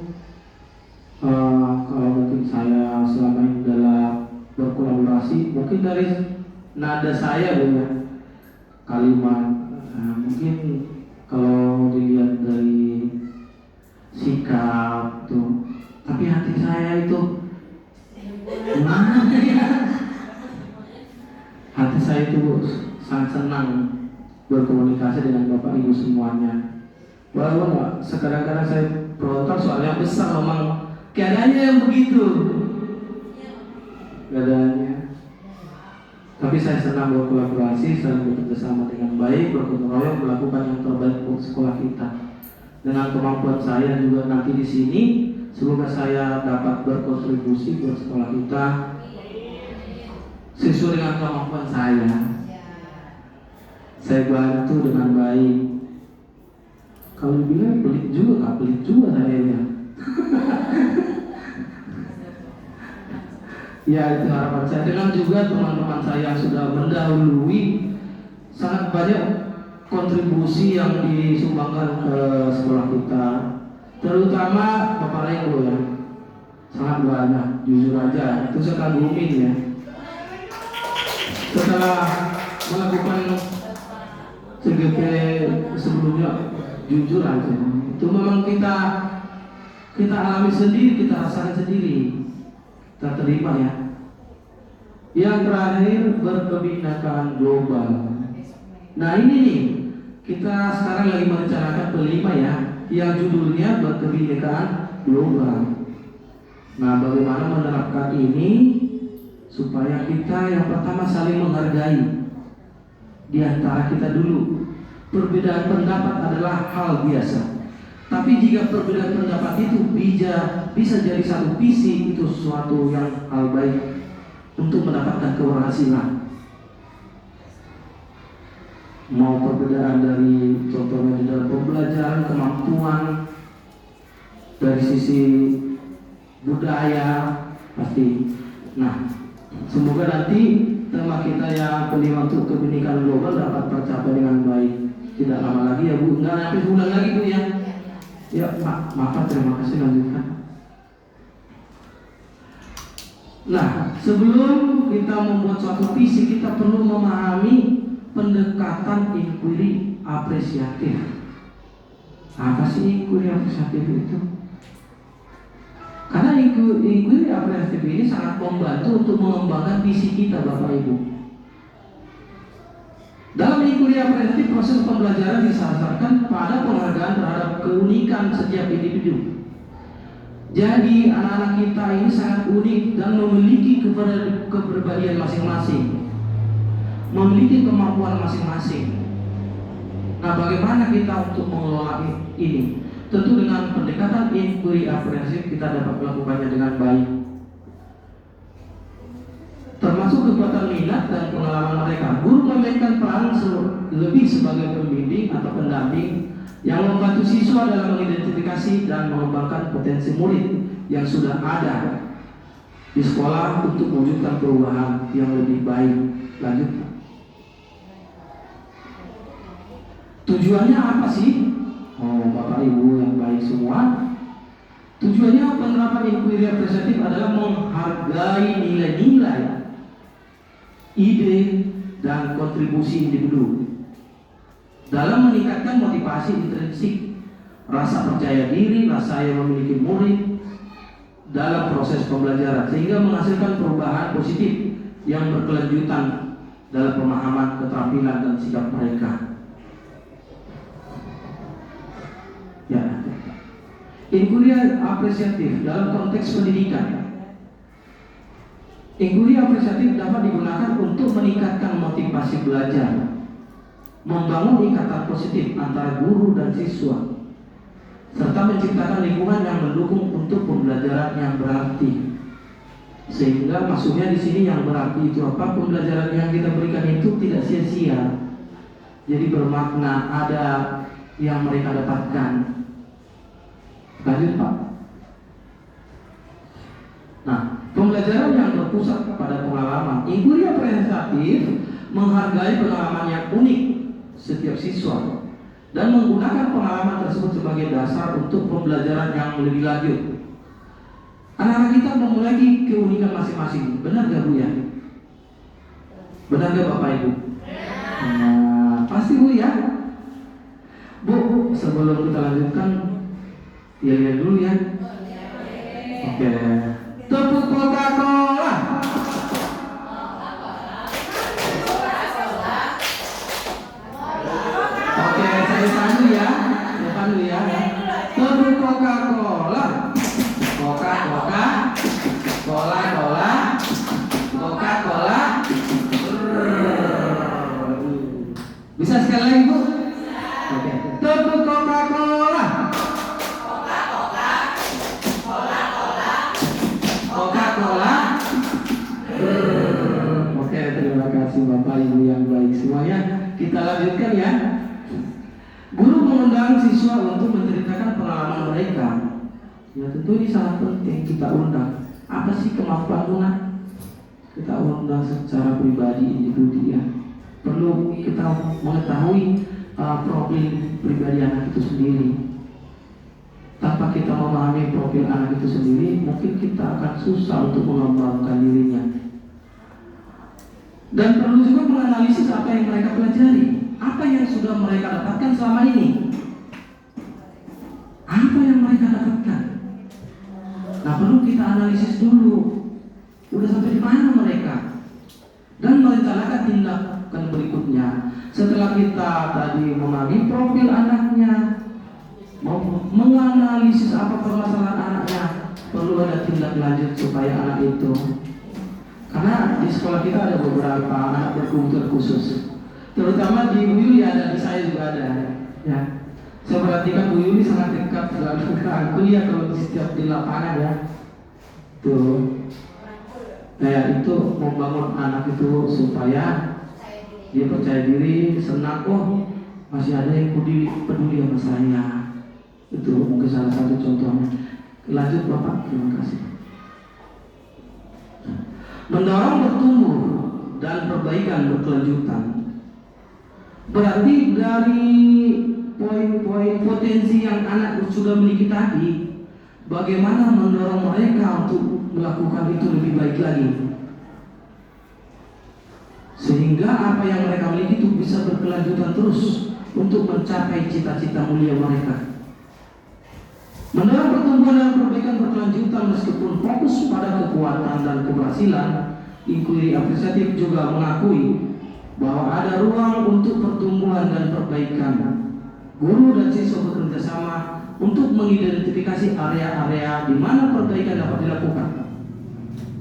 Kalau mungkin saya selama ini dalam berkolaborasi, mungkin dari nada saya Bu ya, kalimat, mungkin kalau dilihat dari sikap tuh, tapi hati saya itu hati saya itu sangat senang berkomunikasi dengan Bapak Ibu semuanya. Walaupun kadang-kadang saya berontak soalnya besar memang keadaannya yang begitu, keadaannya. Tapi saya senang berkolaborasi, saling bekerjasama dengan baik, bergotong royong, melakukan yang terbaik untuk sekolah kita. Dengan kemampuan saya juga nanti di sini, semoga saya dapat berkontribusi buat sekolah kita sesuai dengan kemampuan saya. Saya bantu dengan baik. Kalau dibilang pelit juga, nggak pelit juga saya ya. Ya, itu harapan saya. Dengan juga teman-teman saya yang sudah mendahului, sangat banyak kontribusi yang disumbangkan ke sekolah kita, terutama Bapak Rego ya, sangat banyak. Jujur aja, itu saya kagumin ya. Setelah melakukan CGP sebelumnya, jujur aja, itu memang kita alami sendiri, kita rasakan sendiri, kita terima ya. Yang terakhir, berkebinekaan global. Nah ini nih, kita sekarang lagi merencanakan kelima ya, yang judulnya berkebinekaan global. Nah, bagaimana menerapkan ini supaya kita yang pertama saling menghargai di antara kita dulu. Perbedaan pendapat adalah hal biasa. Tapi jika perbedaan pendapat itu bisa jadi satu visi, itu sesuatu yang hal baik untuk mendapatkan keberhasilan. Mau perbedaan dari contohnya di dalam pembelajaran, kemampuan, dari sisi budaya pasti. Nah, semoga nanti tema kita yang kelima untuk kebinekaan global dapat tercapai dengan baik. Tidak lama lagi ya Bu, nggak sampai bulan lagi Bu ya. Ya, maaf, terima kasih, lanjutkan. Nah, sebelum kita membuat suatu visi, kita perlu memahami pendekatan inquiry apresiatif. Apa sih inquiry apresiatif itu? Karena inquiry apresiatif ini sangat membantu untuk mengembangkan visi kita, Bapak Ibu. Dalam inquiry apresiatif, proses pembelajaran disasarkan pada penghargaan terhadap keunikan setiap individu. Jadi anak-anak kita ini sangat unik dan memiliki kepribadian masing-masing, memiliki kemampuan masing-masing. Nah, bagaimana kita untuk mengelola ini? Tentu dengan pendekatan inquiry apresiatif kita dapat melakukannya dengan baik, termasuk kekuatan minat dan pengalaman mereka. Guru memainkan peran lebih sebagai pembimbing atau pendamping yang membantu siswa dalam mengidentifikasi dan mengembangkan potensi murid yang sudah ada di sekolah untuk mewujudkan perubahan yang lebih baik. Lanjut. Tujuannya apa sih? Oh, Bapak Ibu yang baik semua. Tujuannya penerapan inquiry apresiatif adalah menghargai nilai-nilai, ide, dan kontribusi individu dalam meningkatkan motivasi intrinsik rasa percaya diri, rasa yang memiliki murid dalam proses pembelajaran, sehingga menghasilkan perubahan positif yang berkelanjutan dalam pemahaman, keterampilan, dan sikap mereka. Ya, inquiry apresiatif dalam konteks pendidikan. Inquiry apresiatif dapat digunakan untuk meningkatkan motivasi belajar, membangun ikatan positif antara guru dan siswa, serta menciptakan lingkungan yang mendukung untuk pembelajaran yang berarti. Sehingga maksudnya di sini yang berarti itu apa? Pembelajaran yang kita berikan itu tidak sia-sia, jadi bermakna, ada yang mereka dapatkan. Lanjut Pak. Nah, pembelajaran yang berpusat pada pengalaman. Inquiry apresiatif menghargai pengalaman yang unik setiap siswa dan menggunakan pengalaman tersebut sebagai dasar untuk pembelajaran yang lebih lanjut. Anak-anak kita memiliki keunikan masing-masing. Benar gak Bu ya? Benar gak Bapak Ibu? Nah, pasti Bu ya. Bu, sebelum kita lanjutkan, lihat dulu ya. Oke. Tepuk Coca-Cola. Oke, saya pandu ya. Saya pandu ya. Tepuk Coca-Cola. Coca-Cola. Cola-Cola. Coca-Cola. Bisa sekali lagi Bu? Oke. Tepuk Coca-Cola. Coca-Cola. Oke, terima kasih Bapak Ibu yang baik semuanya. Kita lanjutkan ya. Guru mengundang siswa untuk menceritakan pengalaman mereka. Ya tentu ini sangat penting kita undang. Apa sih kemampuan anak? Kita undang secara pribadi, individu ya. Perlu kita mengetahui profil pribadi anak itu sendiri. Tanpa kita memahami profil anak itu sendiri, mungkin kita akan susah untuk mengembangkan dirinya. Dan perlu juga menganalisis apa yang mereka pelajari, apa yang sudah mereka dapatkan selama ini, apa yang mereka dapatkan. Nah, perlu kita analisis dulu, udah sampai di mana mereka, dan merencanakan tindakan berikutnya. Setelah kita tadi memahami profil anaknya, menganalisis apa permasalahan anaknya, perlu ada tindak lanjut supaya anak itu, karena di sekolah kita ada beberapa anak berkebutuhan khusus, terutama di Bu Yuli ada, di saya juga ada ya. Saya perhatikan Bu Yuli sangat dekat dalam kuliah kalau setiap di lapangan ya. Tuh, kayak itu membangun anak itu supaya dia percaya diri, senang, oh masih ada yang peduli sama saya. Itu mungkin salah satu contohnya. Lanjut Bapak, terima kasih. Mendorong bertumbuh dan perbaikan berkelanjutan. Berarti dari poin-poin potensi yang anak sudah miliki tadi, bagaimana mendorong mereka untuk melakukan itu lebih baik lagi, sehingga apa yang mereka miliki itu bisa berkelanjutan terus untuk mencapai cita-cita mulia mereka. Mendorong pertumbuhan dan perbaikan berkelanjutan meskipun fokus pada kekuatan dan keberhasilan, inquiry apresiatif juga mengakui bahwa ada ruang untuk pertumbuhan dan perbaikan. Guru dan siswa bekerja sama untuk mengidentifikasi area-area di mana perbaikan dapat dilakukan,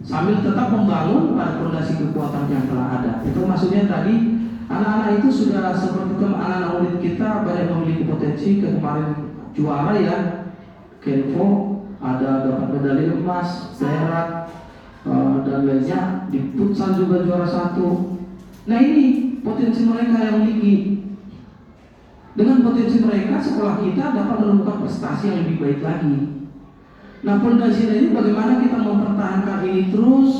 sambil tetap membangun pada fondasi kekuatan yang telah ada. Itu maksudnya tadi, anak-anak itu sudah seperti anak-anak murid kita banyak memiliki potensi. Kemarin juara ya, Kenvo ada dapat medali emas, perak, dan lainnya. Di futsal juga juara 1. Nah ini potensi mereka yang memiliki. Dengan potensi mereka, sekolah kita dapat menemukan prestasi yang lebih baik lagi. Nah, fondasi ini bagaimana kita mempertahankan ini terus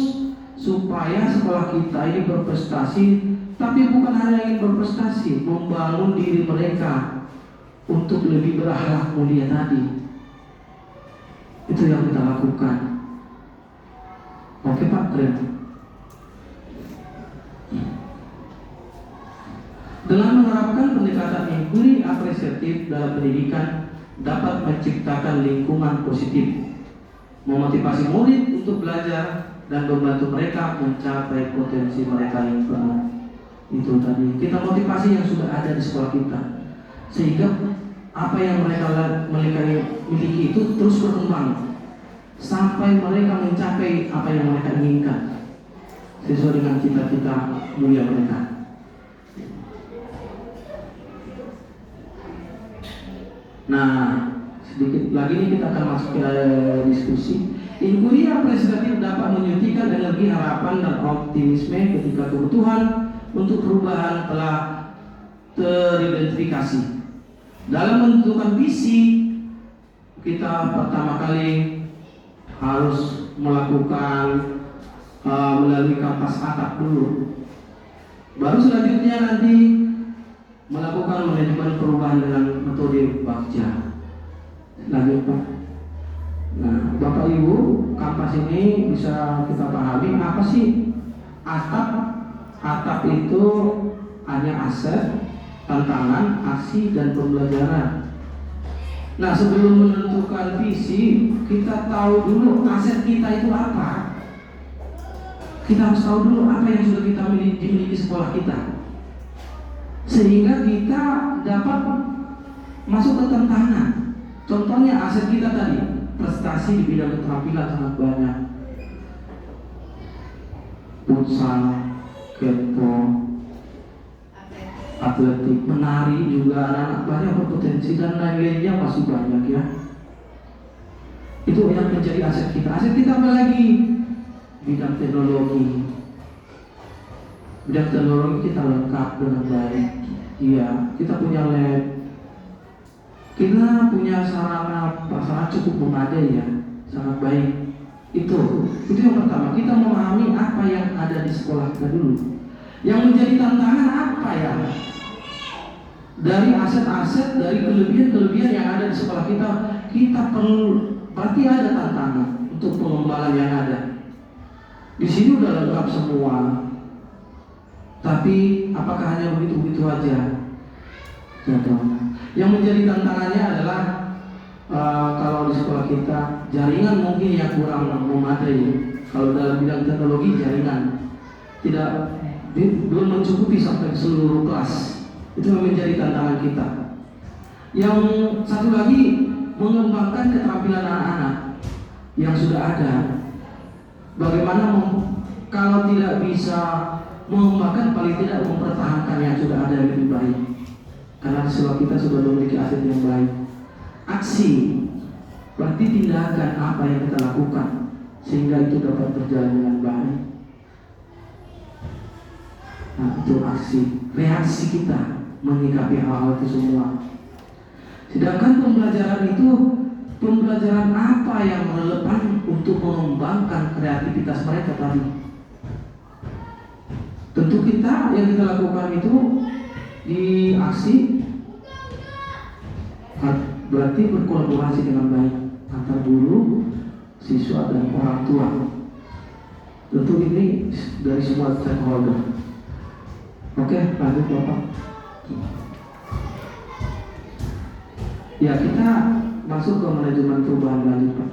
supaya sekolah kita ini berprestasi, tapi bukan hanya ingin berprestasi, membangun diri mereka untuk lebih berakhlak mulia tadi. Itu yang kita lakukan. Oke Pak, keren. Dengan menerapkan pendekatan inquiry apresiatif dalam pendidikan, dapat menciptakan lingkungan positif, memotivasi murid untuk belajar dan membantu mereka mencapai potensi mereka yang penuh. Itu tadi kita motivasi yang sudah ada di sekolah kita, sehingga apa yang mereka miliki itu terus berkembang sampai mereka mencapai apa yang mereka inginkan sesuai dengan cita-cita mulia mereka. Nah, sedikit lagi nih kita akan masuk ke diskusi. Inkuria prestatif dapat menyuntikkan energi harapan dan optimisme ketika kebutuhan untuk perubahan telah teridentifikasi. Dalam menentukan visi, kita pertama kali harus melakukan melalui kampas atap dulu. Baru selanjutnya nanti melakukan manajemen perubahan dengan metode Bagja. Lanjut Pak. Nah, Bapak Ibu, kampas ini bisa kita pahami apa sih atap? Atap itu hanya aset, tantangan, aksi, dan pembelajaran. Nah, sebelum menentukan visi, kita tahu dulu aset kita itu apa. Kita harus tahu dulu apa yang sudah kita miliki sekolah kita, sehingga kita dapat masuk ke tantangan. Contohnya aset kita tadi, prestasi di bidang keterampilan sangat banyak. Futsal, ketball, atletik, menari juga anak-anak banyak berpotensi dan lain-lainnya masih banyak ya. Itu yang menjadi aset kita. Aset kita apa lagi? Bidang teknologi. Bidang teknologi kita lengkap dengan baik. Iya, kita punya lab. Kita punya sarana prasarana cukup memadai ya, sangat baik. Itu yang pertama. Kita memahami apa yang ada di sekolah kita dulu. Yang menjadi tantangan apa ya? Dari aset-aset, dari kelebihan-kelebihan yang ada di sekolah kita, kita perlu berarti ada tantangan untuk pengembangan yang ada. Di sini udah lengkap semua. Tapi apakah hanya begitu-begitu aja? Yang menjadi tantangannya adalah kalau di sekolah kita jaringan mungkin yang kurang memadai. Kalau dalam bidang teknologi jaringan belum mencukupi sampai seluruh kelas. Itu yang menjadi tantangan kita. Yang satu lagi, mengembangkan keterampilan anak-anak yang sudah ada. Bagaimana kalau tidak bisa mengembangkan, paling tidak mempertahankan yang sudah ada lebih baik. Karena di sekolah kita sudah memiliki aset yang baik. Aksi berarti tindakan apa yang kita lakukan sehingga itu dapat berjalan dengan baik. Nah, itu aksi, reaksi kita menyikapi hal-hal itu semua. Sedangkan pembelajaran apa yang relevan untuk mengembangkan kreativitas mereka tadi. Tentu yang kita lakukan itu di aksi berarti berkolaborasi dengan baik antar guru, siswa dan orang tua. Tentu ini dari semua stakeholder. Oke, lanjut Bapak. Ya, kita masuk ke manajemen perubahan lanjut Pak.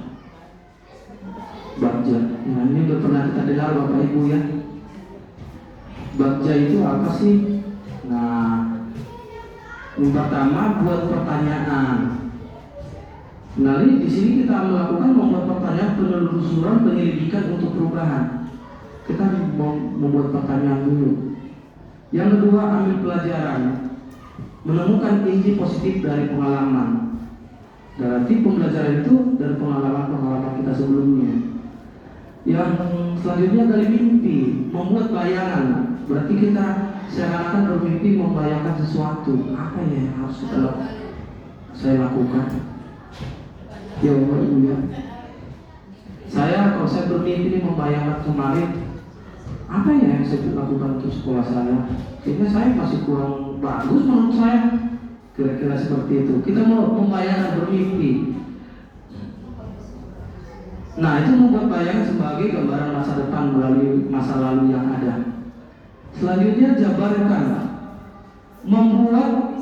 Bagja. Nah, ini udah pernah kita dengar Bapak Ibu ya. Bagja itu apa sih? Nah, yang pertama buat pertanyaan. Nah, di sini kita membuat pertanyaan penelusuran penyelidikan untuk perubahan. Kita membuat pertanyaan dulu. Yang kedua, ambil pelajaran, menemukan inti positif dari pengalaman. Berarti pembelajaran itu dari pengalaman kita sebelumnya. Yang selanjutnya dari mimpi, membuat bayangan. Berarti kita seakan-akan bermimpi membayangkan sesuatu. Apa ya yang harus saya lakukan? Ya Bapak Ibu ya. Kalau saya bermimpi membayangkan kemarin, apa ya yang saya lakukan untuk sekolah saya? Sehingga saya masih kurang bagus menurut saya. Kira-kira seperti itu. Kita mau membayangkan bermimpi. Nah, itu membuat bayangan sebagai gambaran masa depan melalui masa lalu yang ada. Selanjutnya jabarkan, membuat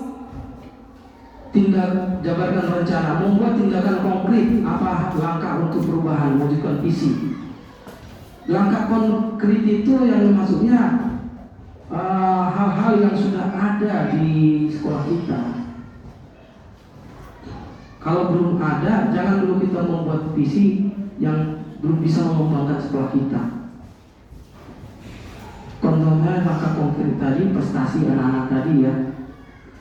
jabarkan rencana, membuat tindakan konkret apa langkah untuk perubahan, mewujudkan visi. Langkah konkret itu yang maksudnya hal-hal yang sudah ada di sekolah kita. Kalau belum ada, jangan dulu kita membuat visi yang belum bisa mengembangkan sekolah kita. Contohnya langkah konkret tadi, prestasi anak-anak tadi ya,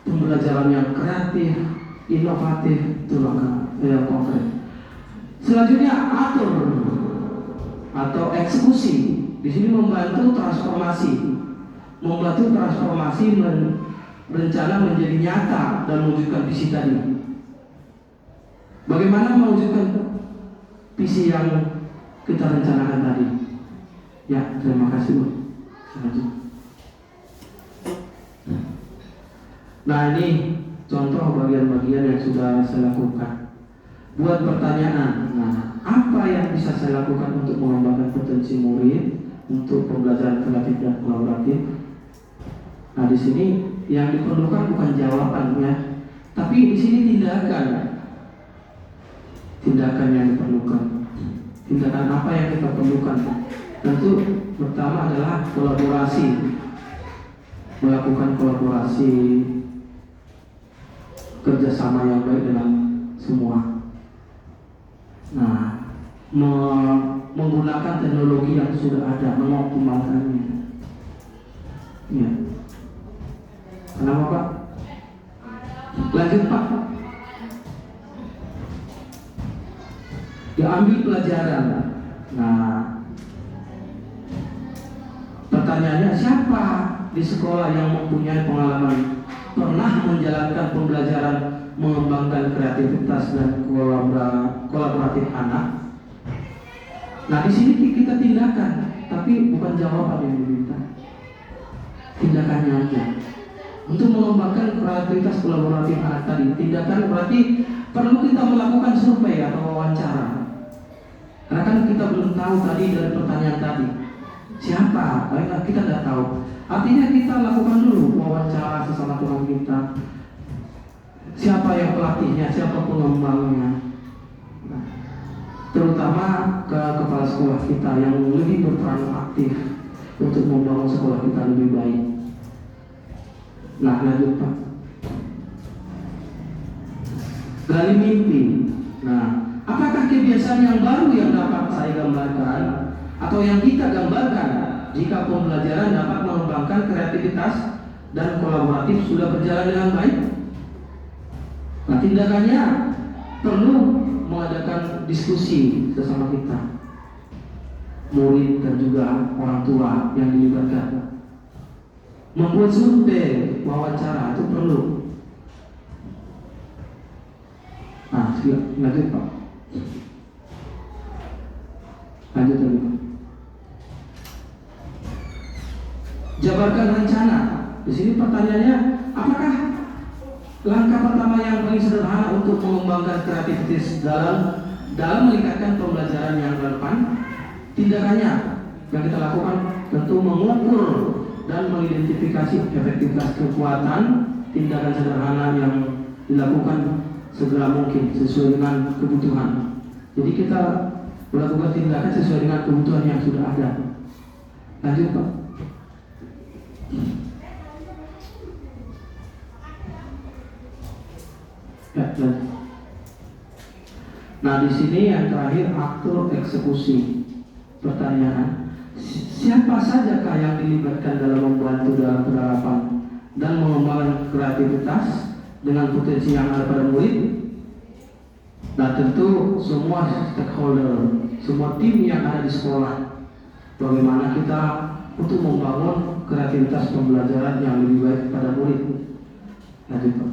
pembelajaran yang kreatif, inovatif, itu langkah yang konkret. Selanjutnya atur atau eksekusi. Di sini membantu transformasi rencana menjadi nyata dan mewujudkan visi tadi. Bagaimana mewujudkan visi yang kita rencanakan tadi? Ya, terima kasih Bu. Lanjut. Nah, ini contoh bagian-bagian yang sudah saya lakukan. Buat pertanyaan. Nah, apa yang bisa saya lakukan untuk mengembangkan potensi murid untuk pembelajaran kreatif dan kolaboratif? Nah, di sini yang diperlukan bukan jawaban ya, tapi di sini tindakan yang diperlukan. Tindakan apa yang kita perlukan? Tentu pertama adalah kolaborasi, melakukan kolaborasi, kerjasama yang baik dengan semua. Nah, menggunakan teknologi yang sudah ada, mengoptimalkannya. Ya. Kenapa Pak? Lanjut Pak. Diambil pelajaran. Nah, pertanyaannya siapa di sekolah yang mempunyai pengalaman pernah menjalankan pembelajaran mengembangkan kreativitas dan kolaboratif anak? Nah, di sini kita tindakan, tapi bukan jawaban yang diminta. Tindakannya aja. Untuk mengembangkan kreativitas kolaboratif anak tadi, tindakan berarti perlu kita melakukan survei atau wawancara. Karena kan kita belum tahu tadi dari pertanyaan tadi siapa, kita tidak tahu. Artinya kita lakukan dulu wawancara sesama teman kita. Siapa yang pelatihnya, siapa pengembangnya. Nah, terutama ke kepala sekolah kita yang lebih berperan aktif untuk membangun sekolah kita lebih baik. Nah, lanjut Pak. Gali mimpi. Nah, apakah kebiasaan yang baru yang dapat saya gambarkan atau yang kita gambarkan jika pembelajaran dapat mengembangkan kreativitas dan kolaboratif sudah berjalan dengan baik? Nah, tindakannya perlu mengadakan diskusi sesama kita, murid dan juga orang tua yang dilibatkan. Membuat survei, wawancara itu perlu. Nah, lanjut Pak. Lanjut lagi Pak. Jabarkan rencana. Di sini pertanyaannya, apakah langkah pertama yang paling sederhana untuk mengembangkan kreativitas dalam meningkatkan pembelajaran yang relevan? Tindakannya yang kita lakukan tentu mengukur dan mengidentifikasi efektivitas kekuatan tindakan sederhana yang dilakukan segera mungkin sesuai dengan kebutuhan. Jadi kita melakukan tindakan sesuai dengan kebutuhan yang sudah ada. Lanjut Pak. Ya, lanjut. Nah, di sini yang terakhir aktor eksekusi. Pertanyaan, siapa sajakah yang dilibatkan dalam membantu dalam penerapan dan mengembangkan kreativitas dengan potensi yang ada pada murid? Nah, tentu semua stakeholder, semua tim yang ada di sekolah. Bagaimana kita untuk membangun kreativitas pembelajaran yang lebih baik pada murid? Lanjut Pak.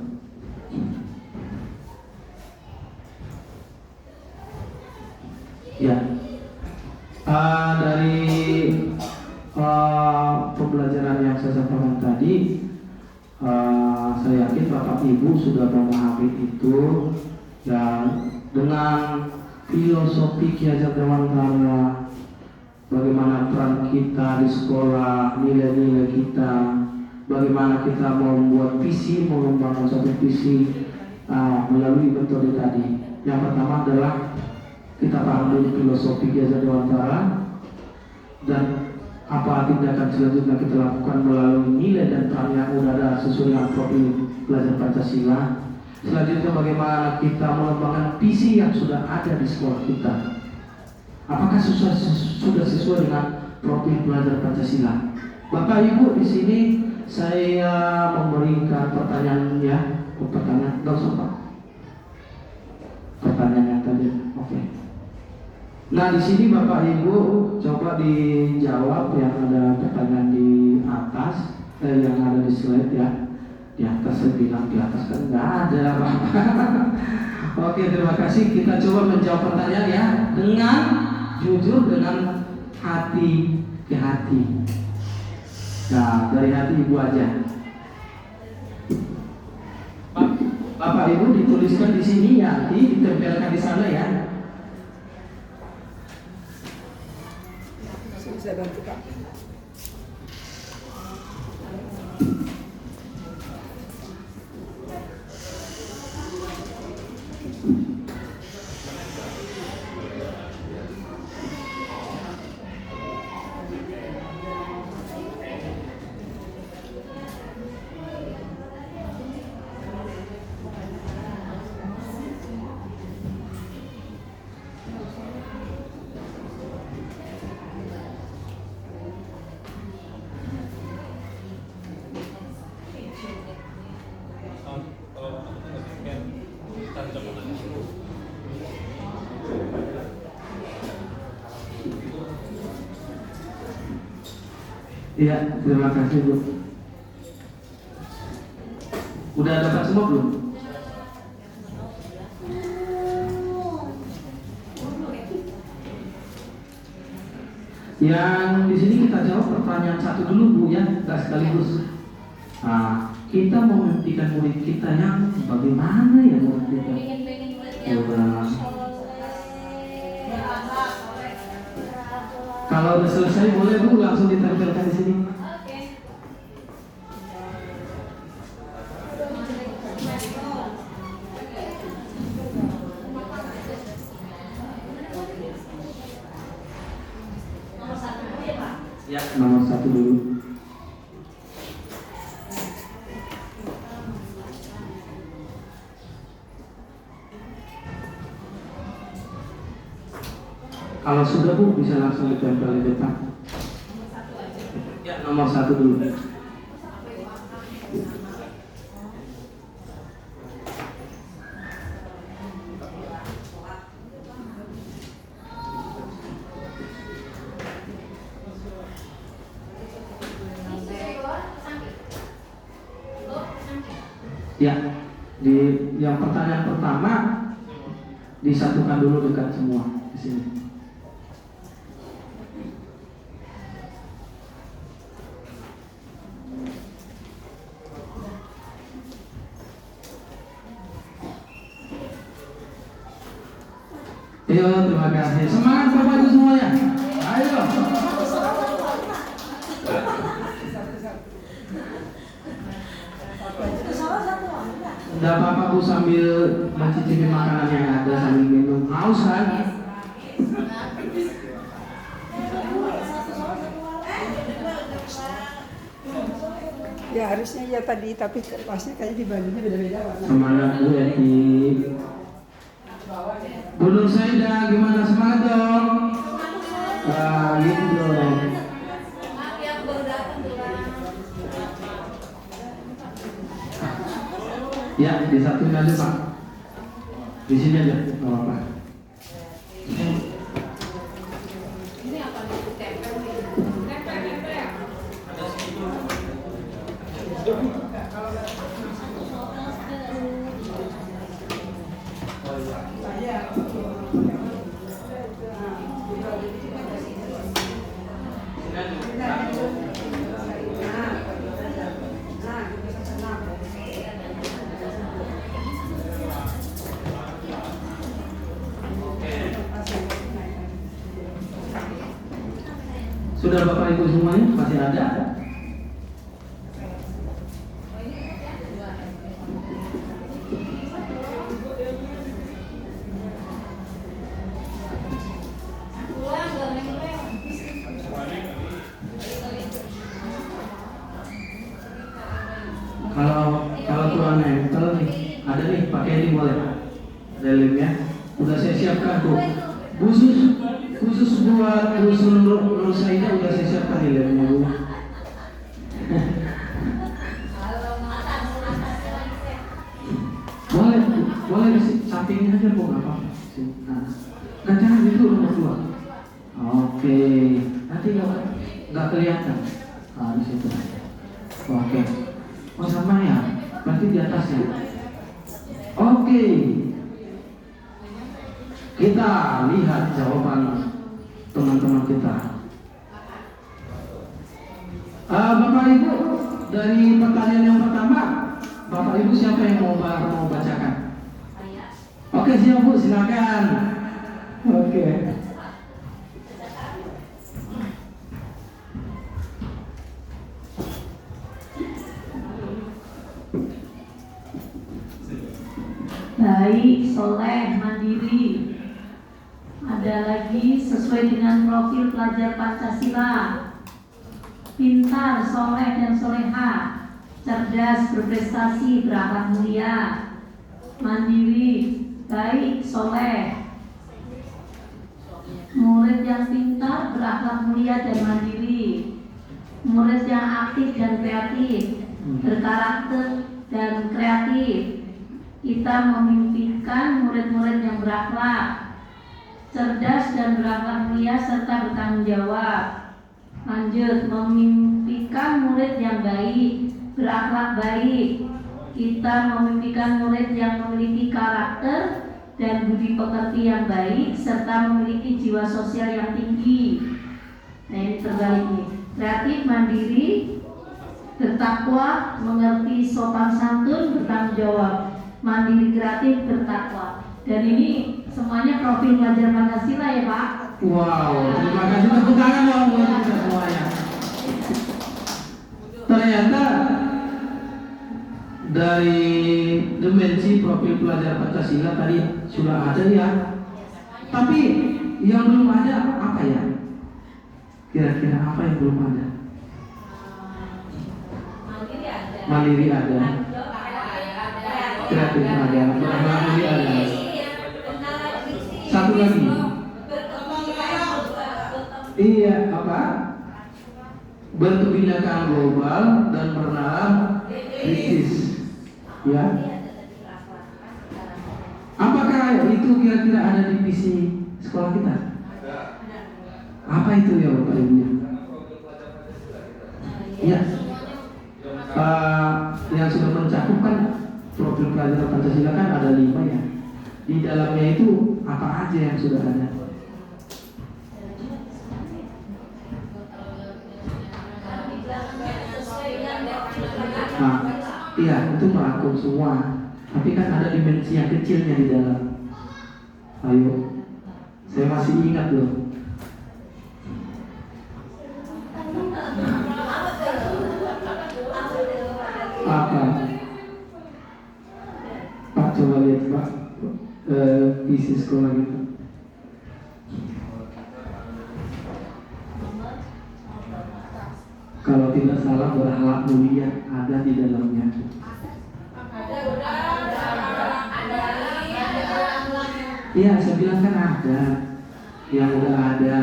Ya. Dari pembelajaran yang saya sampaikan tadi, saya yakin Bapak Ibu sudah memahami itu, dan dengan filosofi Ki Hajar Dewantara, bagaimana peran kita di sekolah, nilai-nilai kita, bagaimana kita membuat visi, mengembangkan suatu visi, melalui metode tadi. Yang pertama adalah kita paham dulu filosofi Gaza Dewantara dan apa tindakan selanjutnya kita lakukan melalui nilai dan peran yang udah ada sesuai dengan profil pelajar Pancasila. Selanjutnya bagaimana kita mengembangkan visi yang sudah ada di sekolah kita. Apakah sudah sesuai dengan profil pelajar Pancasila? Bapak Ibu, di sini saya memberikan pertanyaan ya, pertanyaan Pak. Pertanyaan yang tadi, oke. Nah di sini Bapak Ibu coba dijawab yang ada pertanyaan di atas, yang ada di slide ya. Di atas saya bilang di atas kan nggak ada Bapak. Oke, terima kasih. Kita coba menjawab pertanyaan ya dengan jujur, dengan hati ke hati. Nah dari hati Ibu aja. Bapak Ibu dituliskan di sini ya, ditempelkan di sana ya. Saya bantu Pak. Iya, terima kasih Bu. Udah dapat semua belum? Yang di sini kita jawab pertanyaan satu dulu Bu ya, nggak sekaligus. Nah, kita mau mendidikan murid kita yang bagaimana ya murid kita? Kalau udah selesai boleh Bu langsung ditempelkan di sini. Ya, nomor satu dulu. Kalau sudah Bu bisa langsung ditempel di depan. Ya, nomor satu dulu. Ya, di yang pertanyaan pertama disatukan dulu dekat semua di sini. Ayo, terima kasih. Semangat Bapak Ibu semuanya. Ayo. Udah Bapak Bu sambil mencicipi makanan yang ada sambil minum. Haus kan? Ya harusnya ya tadi, tapi pasnya kayaknya dibaginya beda-beda warna. Semangat Bu Eti. Bu Nur Saida gimana, semangat dong? Gitu dong. Ya, disatuin aja Pak. Di sini aja, nggak apa-apa. Sudah Bapak Ibu semuanya masih ada? boleh. Ada lemnya. Udah saya siapkan tuh. Khusus buat usul Nur Saida udah saya siapkan di lemnya Bu. boleh di sampingnya aja Bu, nggak apa-apa. Nah, jangan itu nomor 2. Oke, nanti nggak kelihatan. Nah, di situ. Oke. Oh sama ya, berarti di atasnya. Oke. Kita lihat jawaban teman-teman kita. Bapak Ibu, dari pertanyaan yang pertama, Bapak Ibu siapa yang mau bacakan? Oke siap Bu, silakan. Oke. Baik, soleh, mandiri. Ada lagi sesuai dengan profil pelajar Pancasila. Pintar, soleh dan soleha. Cerdas, berprestasi, berakhlak mulia. Mandiri, baik, soleh. Murid yang pintar, berakhlak mulia dan mandiri. Murid yang aktif dan kreatif, berkarakter dan kreatif. Kita memimpikan murid-murid yang berakhlak, cerdas dan berakhlak mulia serta bertanggung jawab. Lanjut, memimpikan murid yang baik, berakhlak baik. Kita memimpikan murid yang memiliki karakter dan budi pekerti yang baik serta memiliki jiwa sosial yang tinggi. Nah ini terbalik nih. Kreatif, mandiri, bertakwa, mengerti sopan santun, bertanggung jawab. Mandiri, kreatif, bertakwa. Dan ini semuanya profil pelajar Pancasila ya Pak. Wow, terima kasih, tepuk tangan dong buat kita semuanya. Ternyata dari dimensi profil pelajar Pancasila tadi sudah ada ya. Tapi yang belum ada apa ya? Kira-kira apa yang belum ada? Mandiri ada. Kreatif ada, berakhlak mulia ada. Satu lagi. Iya, apa? Berkebinekaan global dan bernalar krisis. Ya. Apakah itu kira-kira ada di visi sekolah kita? Apa itu ya Bapak Ibu? Ya. Yang sudah mencakup kan profil pelajar Pancasila kan ada 5 ya. Di dalamnya itu apa aja yang sudah ada? Nah, iya itu merangkum semua. Tapi kan ada dimensi yang kecilnya di dalam. Ayo, saya masih ingat loh. Apa? Pak coba lihat Pak isi sekolah gitu. Kalau tidak salah berakhlak mulia ada di dalamnya. Iya, saya bilang kan ada. Yang udah ada.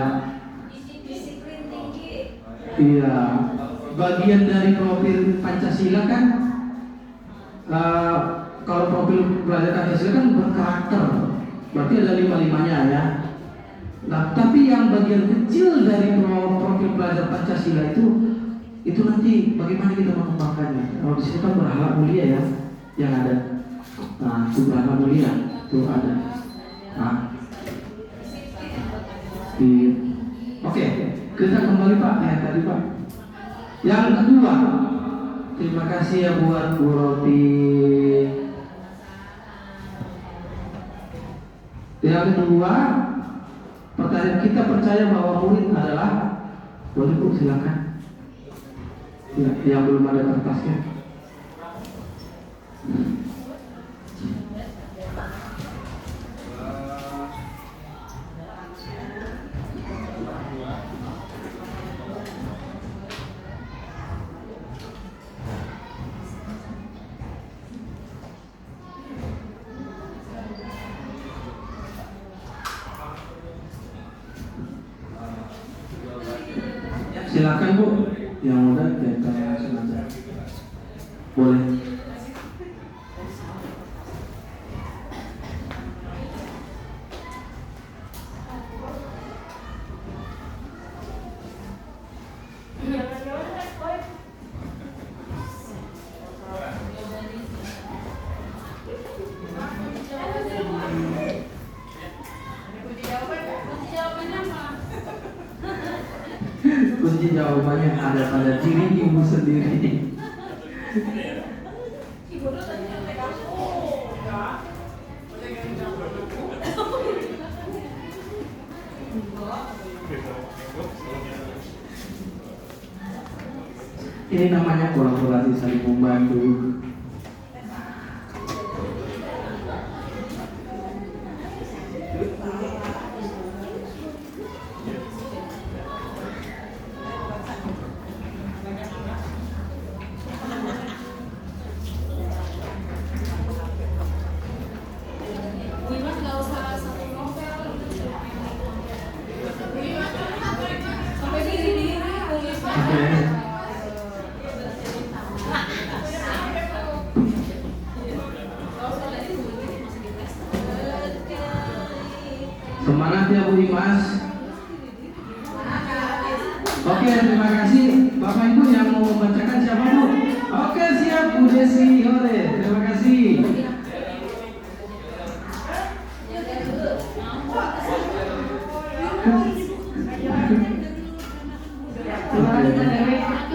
Disiplin tinggi. Iya. Bagian dari profil Pancasila kan kalau profil pelajar Pancasila kan berkarakter. Berarti ada 5-5-nya ya. Nah, tapi yang bagian kecil dari profil pelajar Pancasila itu nanti bagaimana kita mengembangkannya. Kalau di sini kan berakhlak mulia ya yang ada. Nah, itu berakhlak mulia itu ada. Nah, iya. Oke, kita kembali Pak yang tadi Pak. Yang kedua, terima kasih ya buat Bu Roti. Yang kedua, pertanyaan kita percaya bahwa murid adalah, boleh Bu silakan. Ya, yang belum ada kertasnya. Silakan Bu, yang muda kita langsung aja. Boleh. Kunci jawabannya ada pada diri ibu sendiri. Ini namanya kolaborasi saling membantu. Wimas nggak usah satu novel. Sampai diri-diri Wimas. Oke. Semangat ya Bu Dimas. Oke, terima kasih Bapak Ibu yang mau membacakan siapa Bu? Oke, siap Bu Desi. Oleh, terima kasih.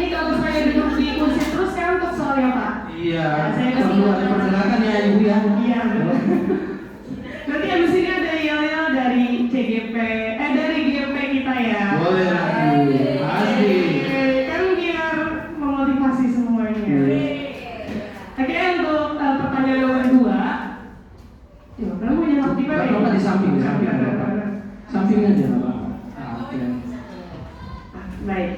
Ini kalau saya duduk di kursi terus kan untuk soalnya Pak. Iya, perlu ada pergerakan ya Ibu ya. Iya. Nanti abis ini ada Yoyo dari CGP, dari GP kita ya. Boleh nanti. Asik. Kan biar memotivasi semuanya. Oke, untuk pertanyaan nomor 2. Ya, kamu mau jawab di mana? Bapak di samping, di samping Bapak. Samping aja Bapak. Oke. Baik.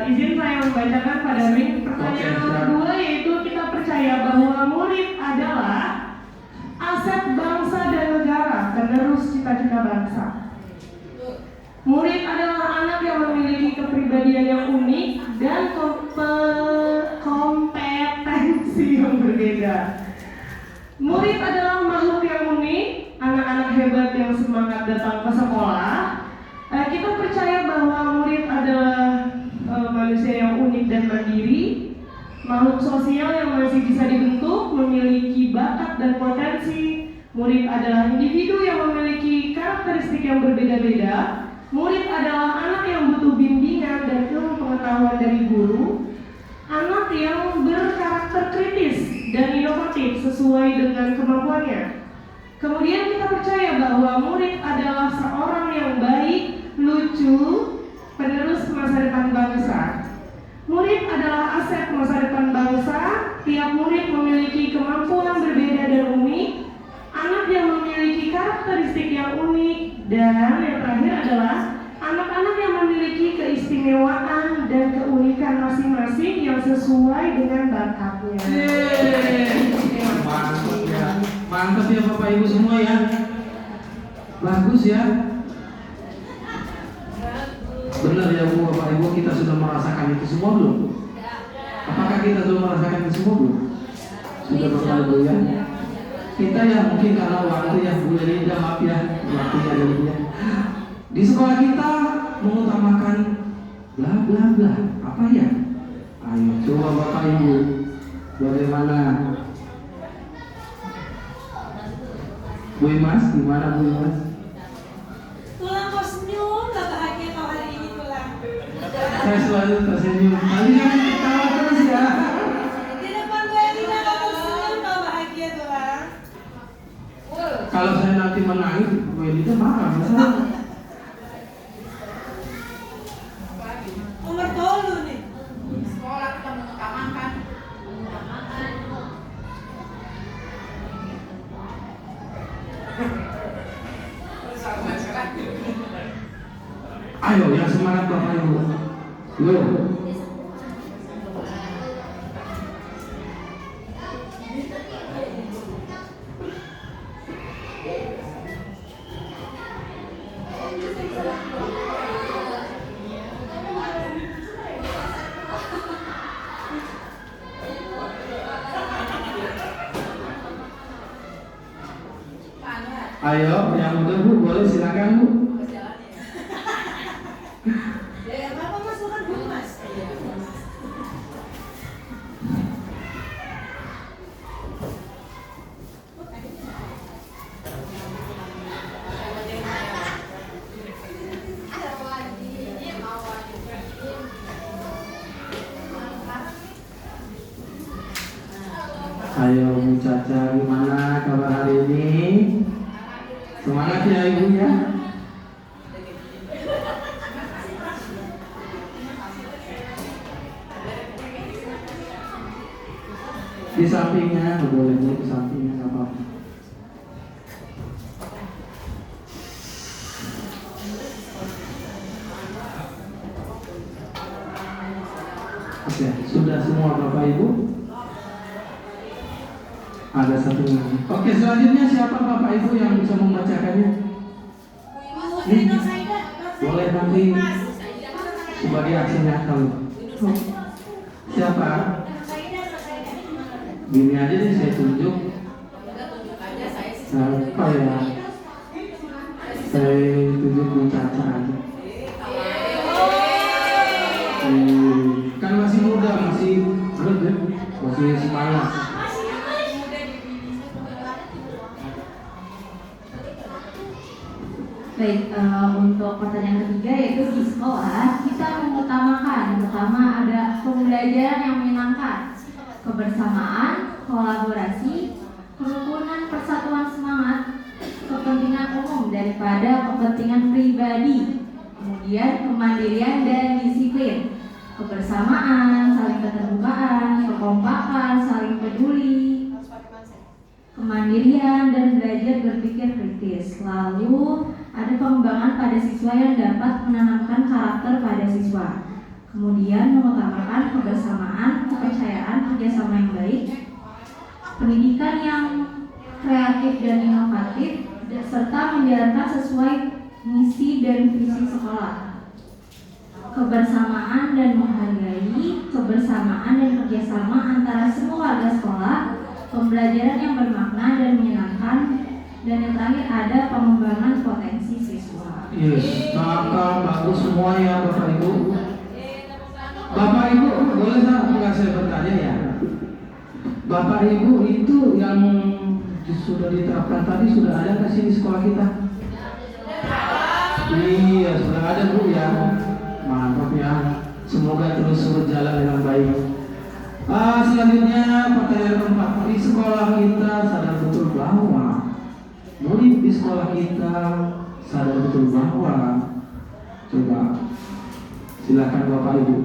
Izin saya membacakan pada Min. Pertanyaan Oke, nomor 2 yaitu kita percaya bahwa murid adalah aset bangsa dan negara, penerus cita-cita bangsa. Murid adalah anak yang memiliki kepribadian yang unik dan kompetensi yang berbeda. Murid adalah makhluk yang unik, anak-anak hebat yang semangat datang ke sekolah. Kita percaya bahwa murid adalah manusia yang unik dan mandiri, makhluk sosial yang masih bisa dibentuk, memiliki bakat dan potensi. Murid adalah individu yang memiliki karakteristik yang berbeda-beda. Murid adalah anak yang butuh bimbingan dan ilmu pengetahuan dari guru. Anak yang berkarakter kritis dan inovatif sesuai dengan kemampuannya. Kemudian kita percaya bahwa murid adalah seorang yang baik, lucu, penerus masa depan bangsa. Murid adalah aset masa depan bangsa. Tiap murid memiliki kemampuan berbeda dan unik. Anak yang memiliki karakteristik yang unik. Dan yang terakhir adalah anak-anak yang memiliki keistimewaan dan keunikan masing-masing yang sesuai dengan bakatnya. Mantap ya. Mantap ya Bapak Ibu semua ya. Bagus ya. Benar ya Bu, Bapak Ibu, kita sudah merasakan itu semua belum? Apakah kita sudah merasakan itu semua belum? Sudah Bapak Ibu ya. Kita ya mungkin karena waktu ya Bu, jadi maaf ya waktunya dari ya. Di sekolah kita mengutamakan bla bla bla. Apa ya? Ayo coba Bapak Ibu, bagaimana? Bu Imas, gimana Bu Imas? Tulang kau senyum, gak bahagia kau hari ini tulang. Saya selalu tersenyum. Kali jangan ketawa terus ya. Di depan gue Lina kau tersenyum, kau bahagia tulang. Kalau saya nanti menangis, Bu Elita marah. Masa? Nomor dulu nih. Sekolah kita mengutamakan Ayo yang semangat Bapak Ibu. Yo. Ayo, yang muda Bu, boleh silakan Bu. Ya, Bapak masukkan dulu, Mas. Ayo Bu Caca, gimana kabar hari ini? Semangat ya Ibu ya. Di sampingnya, boleh Bu, di sampingnya nggak apa-apa. Oke, sudah semua Bapak Ibu? Ada satu lagi. Oke, selanjutnya siapa Bapak Ibu yang bisa membacakannya? Boleh nanti sebagai aksi nyata. Siapa? Gini aja deh, saya tunjuk. Apa ya? Saya tunjuk Bu Caca aja. Kan masih muda, masih good, masih semangat. Baik, untuk pertanyaan ketiga yaitu di sekolah kita mengutamakan yang pertama ada pembelajaran yang menyenangkan, kebersamaan, kolaborasi, kerukunan, persatuan semangat, kepentingan umum daripada kepentingan pribadi, kemudian kemandirian dan disiplin, kebersamaan, saling keterbukaan, kekompakan, saling peduli, kemandirian dan belajar berpikir kritis. Lalu ada pengembangan pada siswa yang dapat menanamkan karakter pada siswa. Kemudian mengutamakan kebersamaan, kepercayaan, kerjasama yang baik, pendidikan yang kreatif dan inovatif, serta menjalankan sesuai misi dan visi sekolah. Kebersamaan dan menghargai, kebersamaan dan kerjasama antara semua warga sekolah, pembelajaran yang bermakna dan menyenangkan, dan yang terakhir ada pengembangan potensi siswa. Yes, kakak bagus semua ya Bapak Ibu. Bapak Ibu, boleh nggak saya bertanya ya? Bapak Ibu itu yang sudah diterapkan tadi sudah ada nggak sih di sekolah kita? Iya, sudah ada Bu ya. Mantap ya. Semoga terus berjalan dengan baik. Selanjutnya pertanyaan keempat, di sekolah kita sadar betul bahwa murid di sekolah kita sadar betul bahwa, coba silakan Bapak Ibu.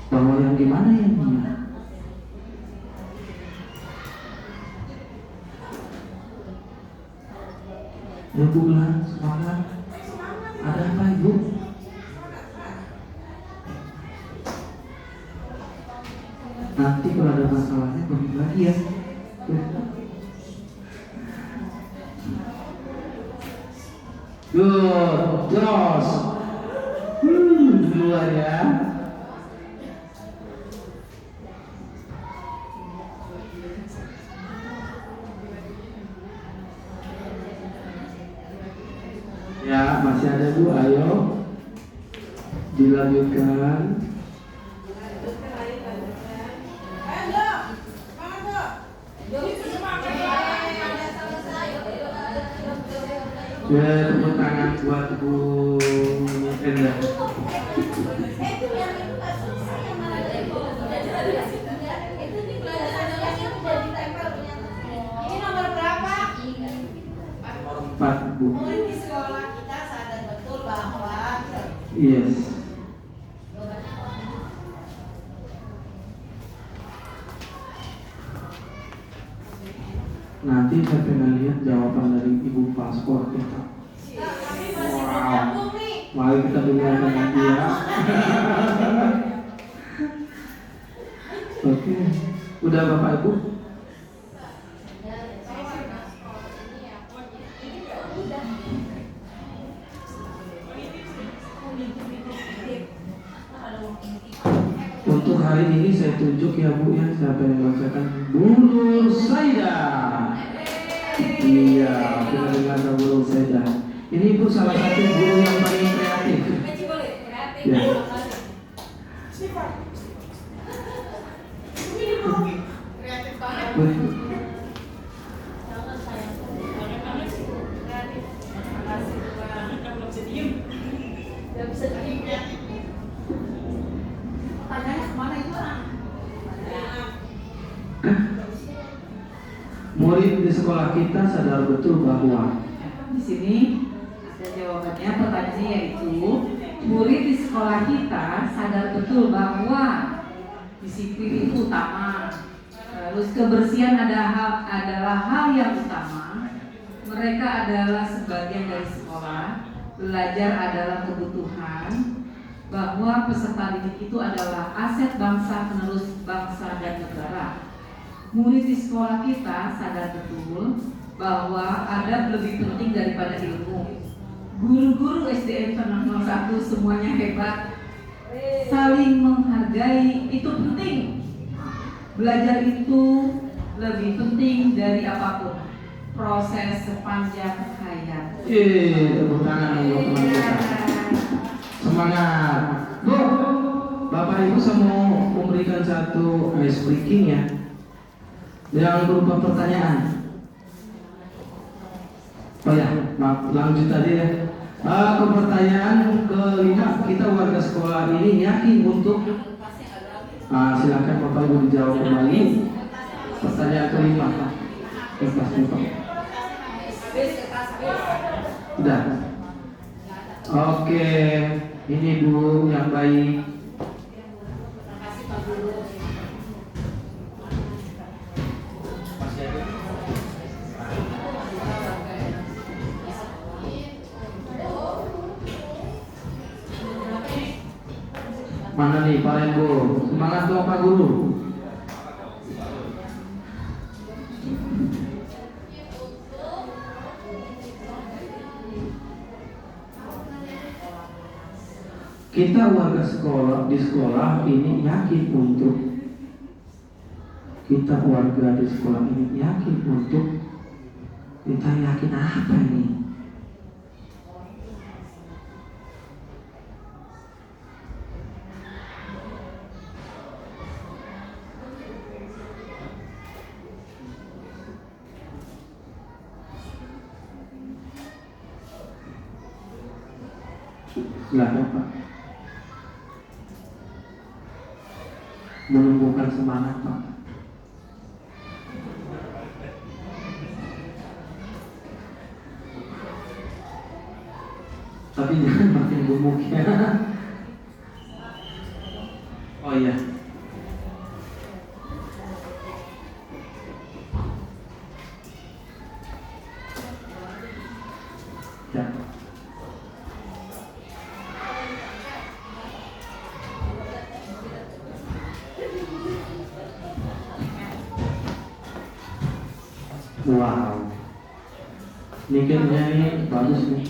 Bahwa yang gimana ya Nia? Ya Bu bilang semangat. Ada apa Ibu? Nanti kalau ada masalahnya bagi lagi ya. Good, terus. Duluan ya. Ya, masih ada Bu, ayo dilanjutkan. Ya, tepuk tangan buat Bu Enda. Ini nomor berapa? Nomor 4 Bu. Murid di sekolah kita sadar betul bahwa Yes. Nanti saya pengen lihat jawaban dari Ibu Paspor kita. kami masih Wow. bergabung nih. Mari kita dengarkan nanti ya. Oke, udah Bapak Ibu? Untuk hari ini saya tunjuk ya Bu ya, siapa yang bacakan dulu kita dengar guru Seda. Ini Ibu salah satu guru yang paling kreatif. Ya. Kreatif banget. Pertanyaannya kemana itu orang? Murid di sekolah kita sadar betul bahwa Di sini ada jawabannya. Pertanyaannya yaitu, murid di sekolah kita sadar betul bahwa disiplin itu utama. Terus kebersihan adalah hal yang utama. Mereka adalah sebagian dari sekolah. Belajar adalah kebutuhan. Bahwa peserta didik itu adalah aset bangsa, penerus bangsa dan negara. Murid di sekolah kita sadar betul bahwa adab lebih penting daripada ilmu. Guru-guru SDN Internasional 1 semuanya hebat. Saling menghargai itu penting. Belajar itu lebih penting dari apapun. Proses sepanjang hayat. tepuk tangan untuk teman kita. Semangat. Bu, Bapak Ibu saya mau memberikan satu ice breaking ya, yang berupa pertanyaan. Oh ya, lanjut tadi ya. Ke pertanyaan kelima, kita warga sekolah ini yakin untuk silakan Bapak Ibu dijawab kembali. Pertanyaan kelima, udah. Oke, ini Bu yang baik. Mana nih Pak Rembo? Semangat dong Pak Guru. Kita warga sekolah di sekolah ini yakin untuk kita yakin apa ini? Silakan Pak. Menumbuhkan semangat Pak. Tapi jangan makin gemuk ya. Oh iya. Ya. Wow, mikirnya ini bagus nih.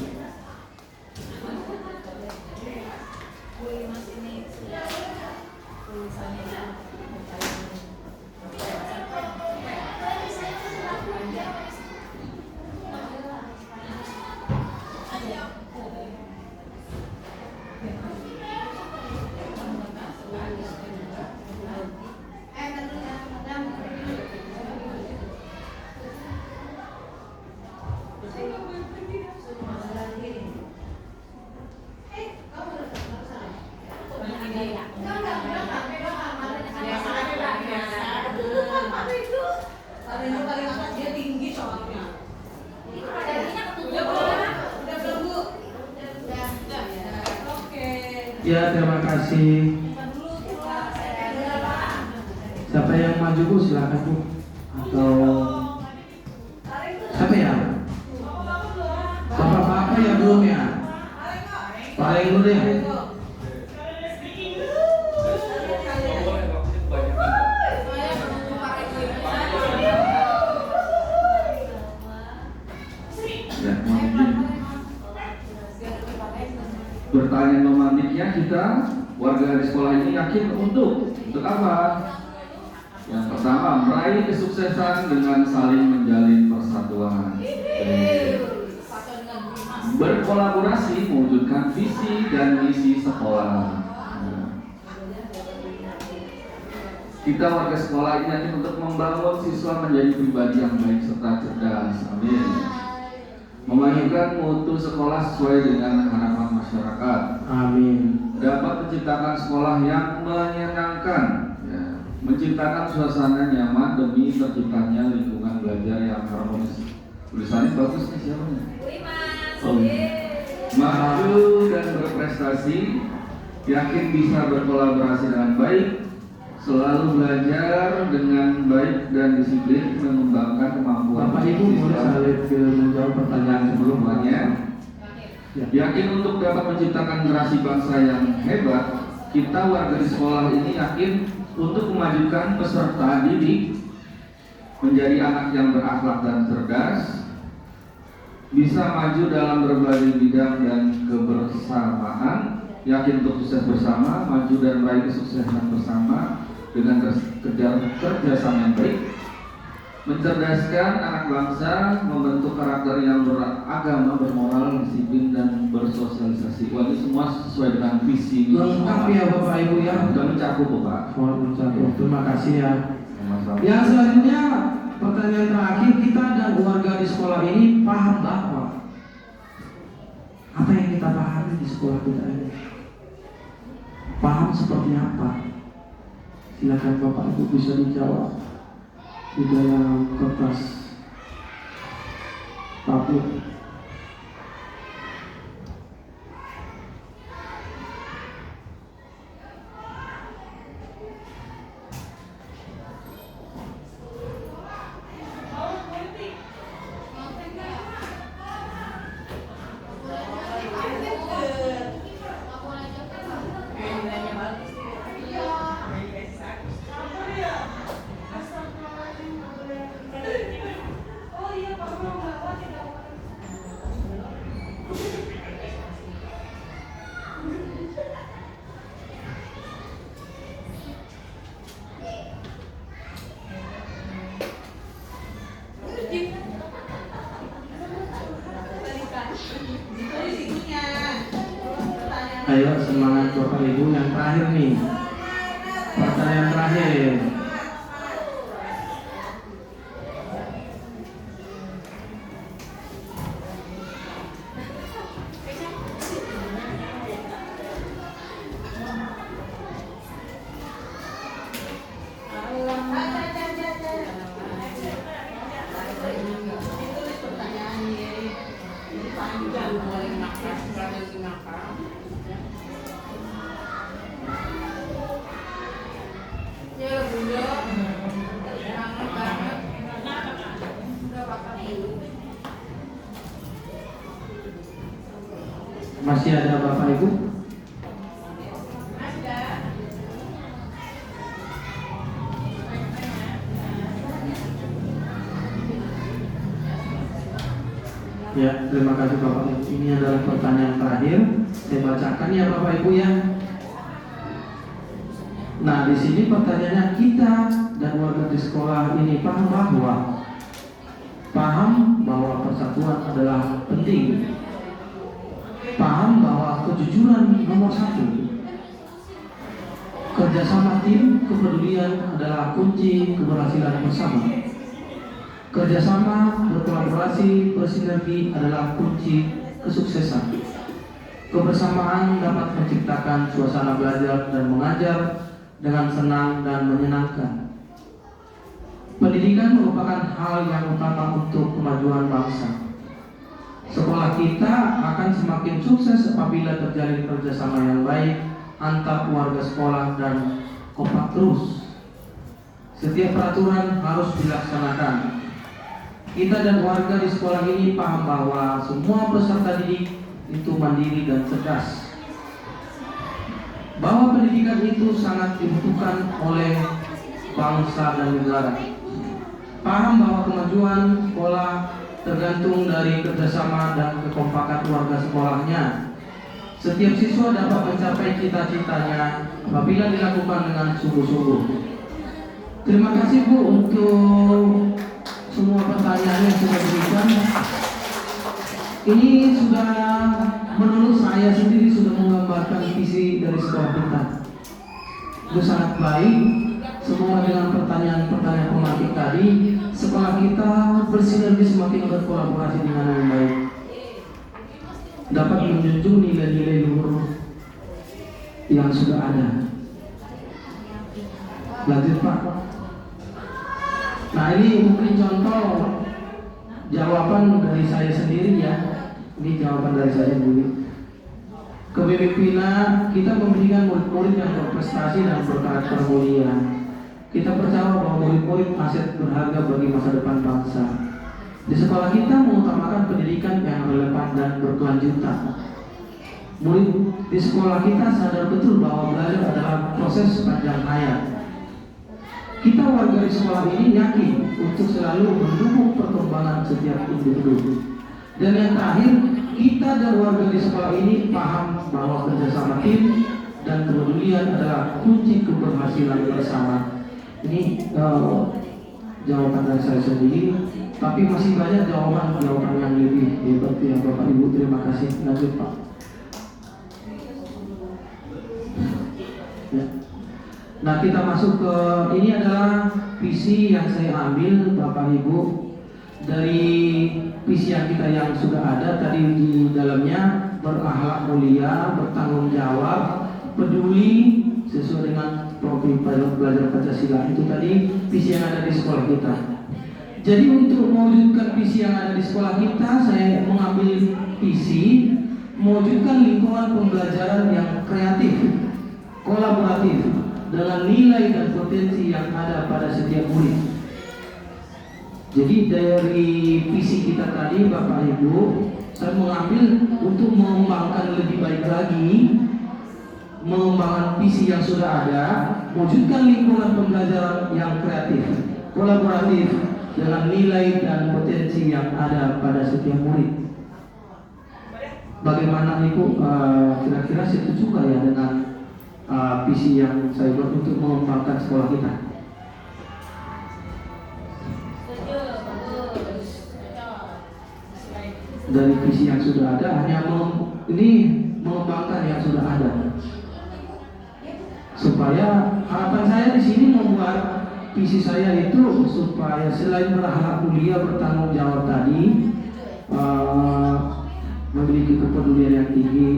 Ya, terima kasih. Siapa yang maju Bu? Silakan Bu. Atau siapa ya? Bapak-bapak yang belum ya? Paling dulu ya. Pertanyaan romantiknya kita warga di sekolah ini yakin untuk apa? Yang Pertama, meraih kesuksesan dengan saling menjalin persatuan. Berkolaborasi mewujudkan visi dan misi sekolah. Kita warga sekolah ini yakin untuk membangun siswa menjadi pribadi yang baik serta cerdas. Amin. Memajukan mutu sekolah sesuai dengan harapan masyarakat. Amin. Dapat menciptakan sekolah yang menyenangkan, ya. Menciptakan suasana nyaman demi terciptanya lingkungan belajar yang harmonis. Tulisannya bagus nih, siapa nih? Maju dan berprestasi, yakin bisa berkolaborasi dengan baik, selalu belajar dengan baik dan disiplin, mengembangkan kemampuan Bapak Ibu boleh saya menjawab pertanyaan sebelumnya. Yakin untuk dapat menciptakan generasi bangsa yang hebat, kita warga di sekolah ini yakin untuk memajukan peserta didik menjadi anak yang berakhlak dan cerdas, bisa maju dalam berbagai bidang dan kebersamaan, yakin untuk sukses bersama, maju dan meraih kesuksesan bersama dengan kerjasama yang baik, mencerdaskan anak bangsa, membentuk karakter yang beragama, bermoral, disiplin dan bersosialisasi. Wah, ini semua sesuai dengan visi. Lengkap ya Bapak Ibu ya. Sudah mencakup Pak. Mencakup. Terima kasih ya. Masalah. Yang selanjutnya pertanyaan terakhir, kita dan warga di sekolah ini paham bahwa apa yang kita pahami di sekolah kita ini, paham seperti apa? Silakan Bapak Ibu bisa dijawab di dalam kertas tablet. Ayo semangat Bapak Ibu, yang terakhir nih. Pertanyaan terakhir. Masih ada Bapak Ibu? Ya, terima kasih Bapak Ibu. Ini adalah pertanyaan terakhir. Saya bacakan ya Bapak Ibu ya. Nah, di sini pertanyaannya, kita dan warga di sekolah ini paham bahwa persatuan adalah penting. Paham bahwa kejujuran nomor satu. Kerjasama tim, kepedulian adalah kunci keberhasilan bersama. Kerjasama, berkolaborasi, bersinergi adalah kunci kesuksesan. Kebersamaan dapat menciptakan suasana belajar dan mengajar dengan senang dan menyenangkan. Pendidikan merupakan hal yang utama untuk kemajuan bangsa. Sekolah kita akan semakin sukses apabila terjalin kerjasama yang baik antar warga sekolah dan kompak terus. Setiap peraturan harus dilaksanakan. Kita dan warga di sekolah ini paham bahwa semua peserta didik itu mandiri dan cerdas. Bahwa pendidikan itu sangat dibutuhkan oleh bangsa dan negara. Paham bahwa kemajuan sekolah tergantung dari kerjasama dan kekompakan warga sekolahnya. Setiap siswa dapat mencapai cita-citanya apabila dilakukan dengan sungguh-sungguh. Terima kasih Bu untuk semua pertanyaan yang sudah diberikan. Ini sudah menurut saya sendiri sudah menggambarkan visi dari sekolah kita. Itu sangat baik. Semoga dengan pertanyaan-pertanyaan pematik tadi, sekolah kita bersinergi semakin berkolaborasi dengan yang baik, dapat menjunjung nilai-nilai luhur yang sudah ada. Lanjut Pak. Nah ini mungkin contoh jawaban dari saya sendiri ya. Ini jawaban dari saya sendiri. Kepemimpinan kita memberikan murid-murid yang berprestasi dan berkarakter mulia. Kita percaya bahwa murid-murid aset berharga bagi masa depan bangsa. Di sekolah kita mengutamakan pendidikan yang relevan dan berkelanjutan. Murid di sekolah kita sadar betul bahwa belajar adalah proses sepanjang hayat. Kita warga di sekolah ini yakin untuk selalu mendukung perkembangan setiap individu. Dan yang terakhir, kita dan warga di sekolah ini paham bahwa kerjasama tim dan kepedulian adalah kunci keberhasilan bersama. Ini jawaban dari saya sendiri, tapi masih banyak jawaban yang lebih hebat ya Bapak Ibu. Terima kasih. Lanjut Pak. Ya. Nah kita masuk ke ini adalah visi yang saya ambil Bapak Ibu dari visi yang kita yang sudah ada tadi di dalamnya, berakhlak mulia, bertanggung jawab, peduli sesuai dengan profil belajar Pancasila. Itu tadi visi yang ada di sekolah kita. Jadi untuk mewujudkan visi yang ada di sekolah kita, saya mengambil visi mewujudkan lingkungan pembelajaran yang kreatif, kolaboratif, dengan nilai dan potensi yang ada pada setiap murid. Jadi dari visi kita tadi Bapak Ibu, saya mengambil untuk mengembangkan lebih baik lagi, mengembangkan visi yang sudah ada, mewujudkan lingkungan pembelajaran yang kreatif, kolaboratif, dengan nilai dan potensi yang ada pada setiap murid. Bagaimana Ibu kira-kira setuju juga ya dengan visi yang saya buat untuk mengembangkan sekolah kita? Dari visi yang sudah ada hanya ini mengembangkan yang sudah ada, supaya harapan saya di sini membuat visi saya itu supaya selain berakhlak mulia, bertanggung jawab tadi, memiliki kepedulian yang tinggi.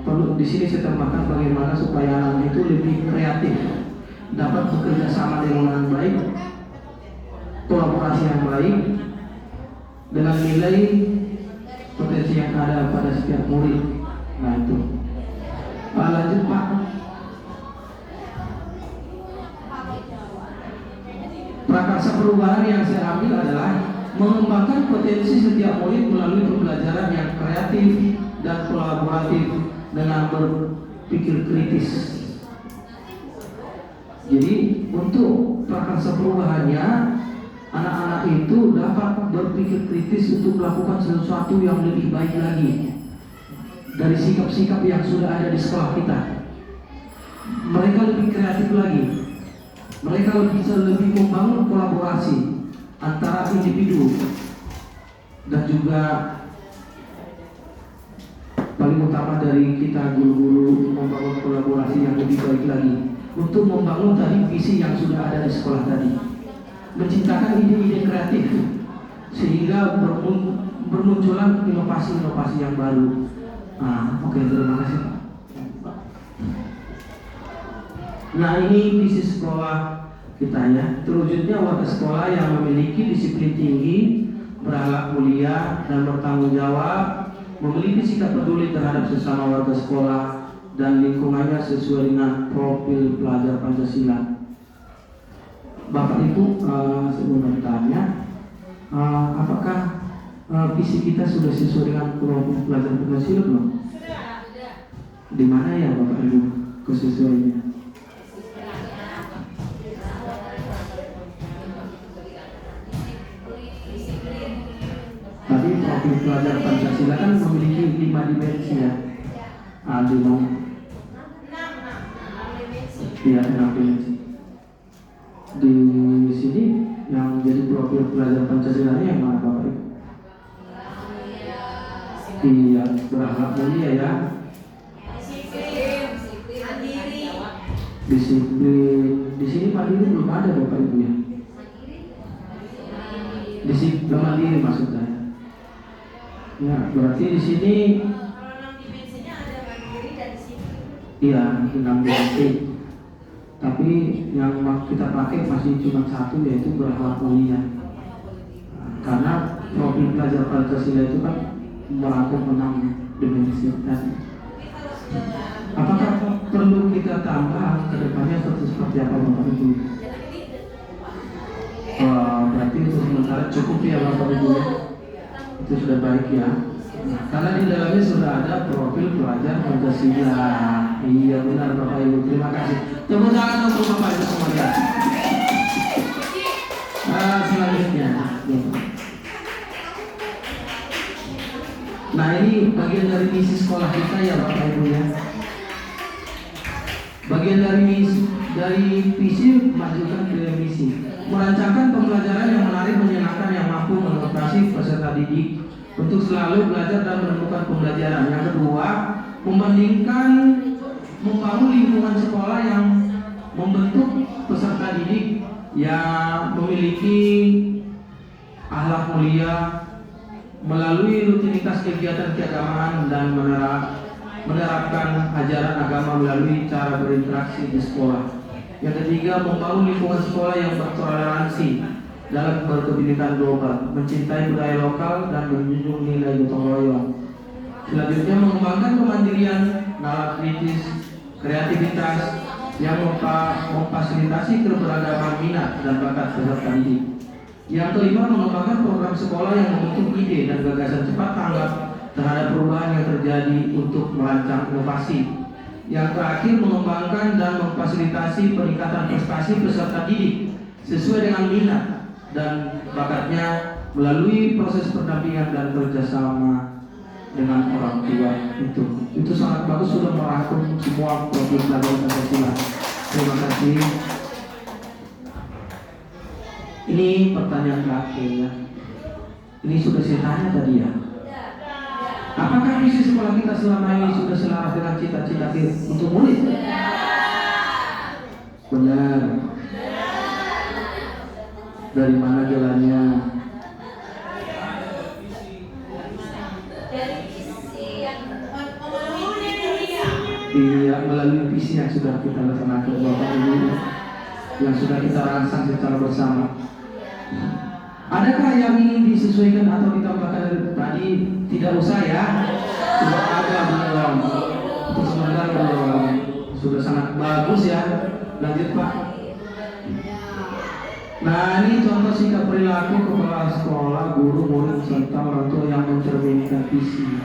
Perlu di sini saya tambahkan bagaimana supaya anak itu lebih kreatif, dapat bekerja sama dengan baik, kolaborasi yang baik, dengan nilai potensi yang ada pada setiap murid. Nah itu. Lanjut Pak. Prakarsa perubahan yang saya ambil adalah mengembangkan potensi setiap murid melalui pembelajaran yang kreatif dan kolaboratif dengan berpikir kritis. Jadi untuk prakarsa perubahannya, anak-anak itu dapat berpikir kritis untuk melakukan sesuatu yang lebih baik lagi dari sikap-sikap yang sudah ada di sekolah kita. Mereka lebih kreatif lagi. Mereka bisa lebih membangun kolaborasi antara individu dan juga paling utama dari kita guru-guru membangun kolaborasi yang lebih baik lagi untuk membangun tadi visi yang sudah ada di sekolah tadi, menciptakan ide-ide kreatif sehingga bermunculan inovasi-inovasi yang baru. Oke, terima kasih. Nah ini visi sekolah kita ya, terwujudnya warga sekolah yang memiliki disiplin tinggi, berakhlak mulia dan bertanggung jawab, memiliki sikap peduli terhadap sesama warga sekolah dan lingkungannya sesuai dengan profil pelajar Pancasila. Bapak Ibu, sebelum bertanya, apakah visi kita sudah sesuai dengan profil pelajar Pancasila belum? Di mana ya Bapak Ibu kesesuaiannya? Tadi profil pelajar Pancasila kan memiliki 5 dimensi ya. 6 dimensi. Iya, 6 dimensi. profil pelajar Pancasila yang mana Bapak Ibu? Iya, berakhlak mulia ya. Disiplin. Di sini mandiri belum ada Bapak Ibu ya. Disiplin mandiri maksud saya. Ya, berarti di sini iya 6 dimensi. Tapi yang kita pakai masih cuma satu, yaitu berakhlak mulia. Karena profil pelajar Pancasila itu kan merangkum 6 dimensi tadi. Apakah perlu kita tambah ke depannya seperti apa Bapak Ibu? Berarti untuk sementara cukup ya Bapak Ibu ya. Itu sudah baik ya. Karena di dalamnya sudah ada profil pelajar Pancasila. Iya benar Bapak Ibu, terima kasih. Tepuk tangan untuk Bapak Ibu semuanya. Selanjutnya. Nah ini bagian dari misi sekolah kita ya Bapak Ibu ya. Bagian dari visi memajukan ke misi, merancangkan pembelajaran yang menarik, menyenangkan, yang mampu mengedukasi peserta didik untuk selalu belajar dan menemukan pembelajaran. Yang kedua, membangun lingkungan sekolah yang membentuk peserta didik yang memiliki akhlak mulia melalui rutinitas kegiatan keagamaan dan menerapkan ajaran agama melalui cara berinteraksi di sekolah. Yang ketiga, membangun lingkungan sekolah yang bertoleransi dalam berkebinekaan global, mencintai budaya lokal dan menjunjung nilai gotong royong. Selanjutnya, mengembangkan kemandirian, nalar kritis, kreativitas yang memfasilitasi keberagaman minat dan bakat peserta didik. Yang kelima, mengembangkan program sekolah yang membentuk ide dan gagasan cepat tanggap terhadap perubahan yang terjadi untuk merancang inovasi. Yang terakhir, mengembangkan dan memfasilitasi peningkatan prestasi peserta didik sesuai dengan minat dan bakatnya melalui proses pendampingan dan kerjasama dengan orang tua. Itu sangat bagus, sudah merangkum semua profil pelajar Pancasila. Terima kasih. Ini pertanyaan terakhir ya. Ini sudah saya tanya tadi ya. Apakah visi sekolah kita selama ini sudah selaras dengan cita-cita untuk murid? Benar. Dari mana jalannya? Iya, melalui visi yang sudah kita laksanakan Bapak Ibu, yang sudah kita rancang secara bersama. Adakah yang ingin disesuaikan atau ditambahkan tadi? Tidak usah ya. Sudah ada belum? Untuk sebentar belum. Sudah sangat bagus ya. Lanjut Pak. Nah ini contoh sikap perilaku kepala sekolah, guru, murid, serta orang tua yang mencerminkan visi.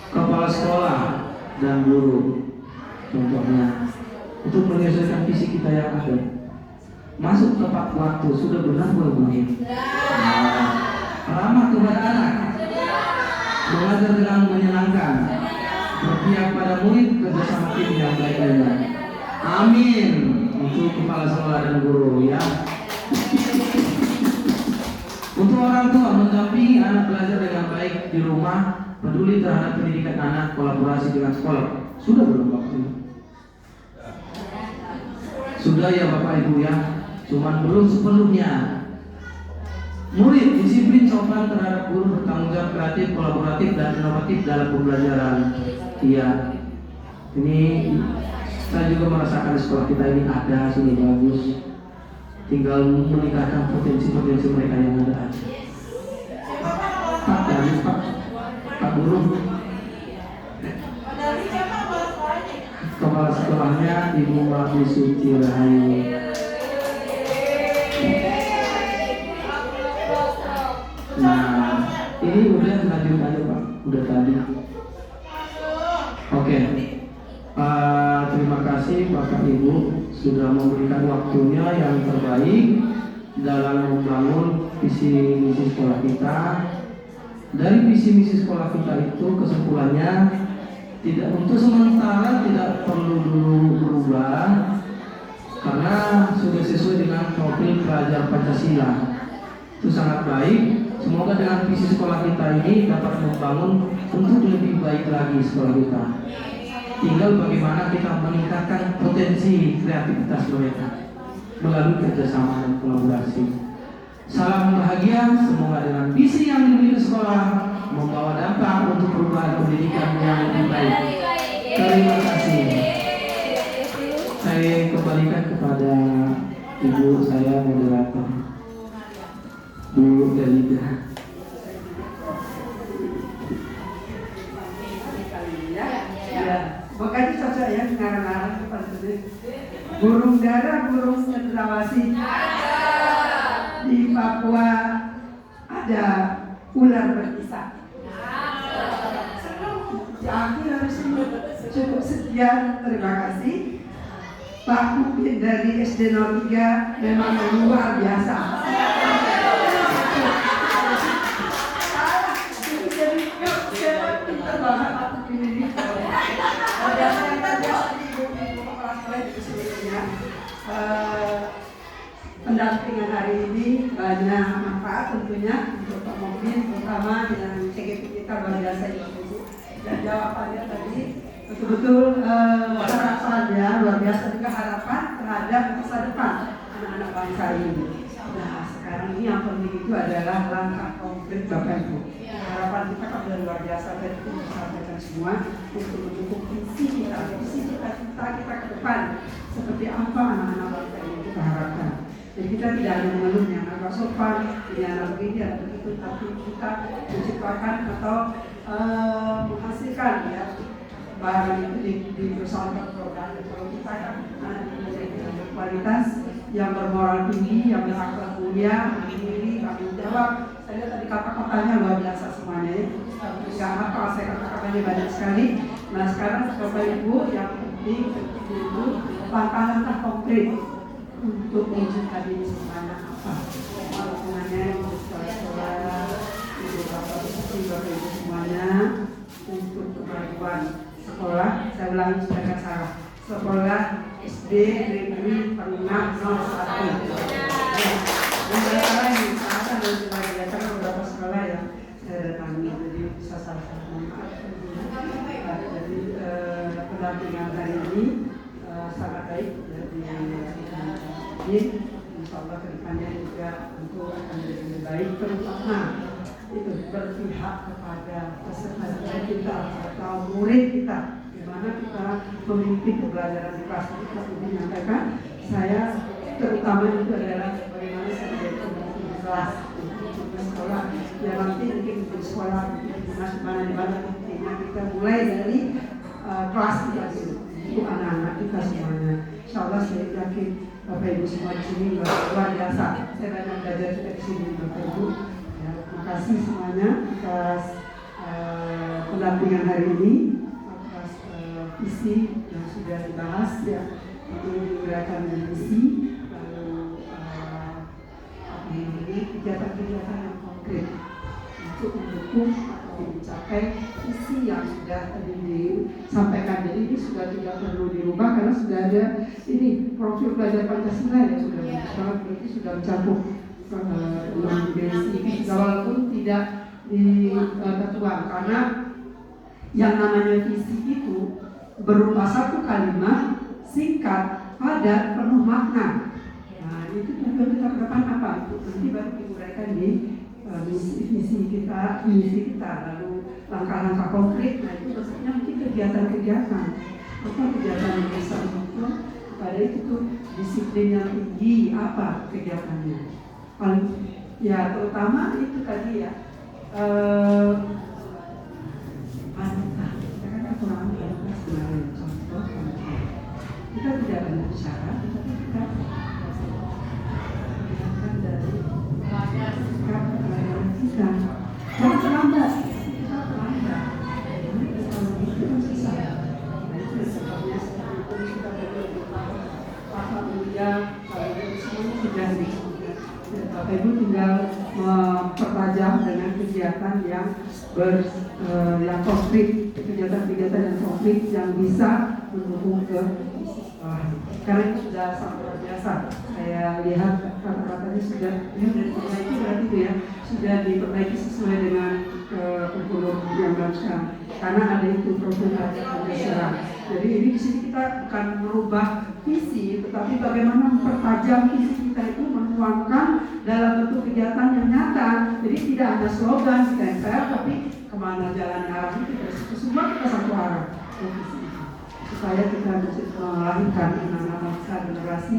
Kepala sekolah dan guru, contohnya untuk menyelesaikan visi kita yang ada. Masuk tepat waktu, sudah benar belum ini? Nah, ramah kepada anak, mengajar dengan menyenangkan, berpihak pada murid, kerjasama tim yang baik. Amin untuk kepala sekolah dan guru ya. Untuk orang tua, mendampingi anak belajar dengan baik di rumah, peduli terhadap pendidikan anak, kolaborasi dengan sekolah. Sudah belum Bapak Ibu? Sudah ya Bapak Ibu ya. Cuman belum sepenuhnya. Murid disiplin, sopan terhadap guru, bertanggung jawab, kreatif, kolaboratif dan inovatif dalam pembelajaran. Iya. Ini saya juga merasakan di sekolah kita ini ada, sudah bagus. Tinggal meningkatkan potensi-potensi mereka yang ada aja. Pak, dari Pak Guru. Kepala sekolahnya Ibu Mahdi Suci Rahayu. Nah, ini udah lanjut aja Pak, udah tadi. Oke. Terima kasih Bapak Ibu sudah memberikan waktunya yang terbaik dalam membangun visi misi sekolah kita. Dari visi misi sekolah kita itu kesimpulannya tidak, untuk sementara tidak perlu dulu berubah karena sudah sesuai dengan profil pelajar Pancasila. Itu sangat baik. Semoga dengan visi sekolah kita ini dapat membangun untuk lebih baik lagi sekolah kita. Tinggal bagaimana kita meningkatkan potensi kreativitas mereka melalui kerjasama dan kolaborasi. Salam bahagia, semoga dengan visi yang dimiliki sekolah membawa dampak untuk perubahan pendidikan yang lebih baik. Terima kasih. Saya kembalikan kepada ibu saya moderator, Bu Delida. Makanya cocok ya ngarang-ngarang kepada burung dara, burung cendrawasih. Di Papua ada ular berbisa. Jadi harus cukup sekian, terima kasih. Pak Upin dari SD 03 memang luar biasa. Jadi pintar banget Pak Upin ini. Pendampingan hari ini banyak manfaat tentunya untuk Pak Mokmin, terutama yang CGP kita luar biasa Ibu. Dan jawabannya tadi betul-betul harapannya luar biasa, juga harapan terhadap masa depan anak-anak bangsa ini. Nah sekarang ini yang penting itu adalah langkah konkret Bapak Ibu. Harapan kita kan luar biasa, tadi kita sampaikan semua untuk mendukung visi kita ke depan. Seperti apa anak-anak bangsa ini kita harapkan. Jadi kita tidak hanya mengeluh yang agak sopan, yang anak begini atau begitu, tapi kita menciptakan atau menghasilkan ya barang itu di perusahaan produk. Kalau kita kan yang berkualitas, yang bermoral tinggi, yang berakhlak mulia, mandiri, tanggung jawab. Saya lihat tadi kata-katanya luar biasa semuanya. Enggak apa, saya kata-katanya banyak sekali. Nah sekarang Bapak Ibu yang penting itu langkah-langkah konkret untuk mewujudkan ini semuanya apa? Hubungannya untuk sekolah-sekolah, ibu bapak ibu semuanya untuk kemajuan sekolah. Saya ulangi supaya salah. Sekolah SD Negeri Penengah 01. Dan saya lagi salah dan sebagainya karena beberapa sekolah yang saya datangi, jadi bisa salah-salah. Jadi pendampingan hari ini sangat baik dari insyaallah kedepannya juga tentu akan lebih baik, terutama itu berpihak kepada peserta kita atau murid kita, di mana kita memimpin pembelajaran di kelas. Kita sudah menyampaikan, saya terutama itu adalah bagaimana saya menjadi pemimpin di kelas di sekolah. Ya nanti mungkin di sekolah di mana intinya kita mulai dari kelas kita dulu untuk anak-anak kita semuanya. Insyaallah saya yakin Bapak Ibu semua di sini luar biasa. Saya banyak belajar juga di sini Bapak Ibu. Ya, terima kasih semuanya atas pendampingan hari ini, atas visi yang sudah dibahas ya, untuk gerakan visi, lalu kegiatan-kegiatan yang konkret untuk mendukung atau mencapai visi yang sudah tadi disampaikan. Jadi ini sudah tidak perlu dirubah karena sudah ada ini profil belajar Pancasila yang sudah berarti sudah mencakup basic, walaupun tidak diketuang karena yang namanya visi itu berupa satu kalimat singkat, padat, penuh makna. Nah itu tujuan kita ke depan apa? Itu nanti baru diuraikan di misi kita, lalu langkah-langkah konkret. Nah itu maksudnya mungkin kegiatan-kegiatan apa kegiatan yang bisa mendukung pada itu tuh disiplin yang tinggi, apa kegiatannya paling ya, terutama itu tadi ya panutan. Kita kan kekurangan panutan sebenarnya. Contoh kita tidak banyak bicara, tetapi kita dari sikap pelayanan kita. Jangan terlambat. Kita terlambat. Kalau itu kan susah. Nah itu sebabnya kita berdoa Bapak Mulia, semuanya sudah disebutkan. Bapak Ibu tinggal mempertajam dengan kegiatan yang yang konkret, kegiatan-kegiatan yang konkret yang bisa mendukung ke karena itu sudah sangat luar biasa. Saya lihat kata-katanya sudah ini dari itu berarti itu ya sudah diperbaiki sesuai dengan kurikulum yang baru sekarang. Karena ada itu program Pancasila. Jadi ini di sini kita bukan merubah visi, tetapi bagaimana mempertajam visi kita itu menuangkan dalam bentuk kegiatan yang nyata. Jadi tidak hanya slogan ditempel, tapi kemana jalan arah itu semua kita satu arah. Supaya kita bisa melahirkan anak-anak bangsa generasi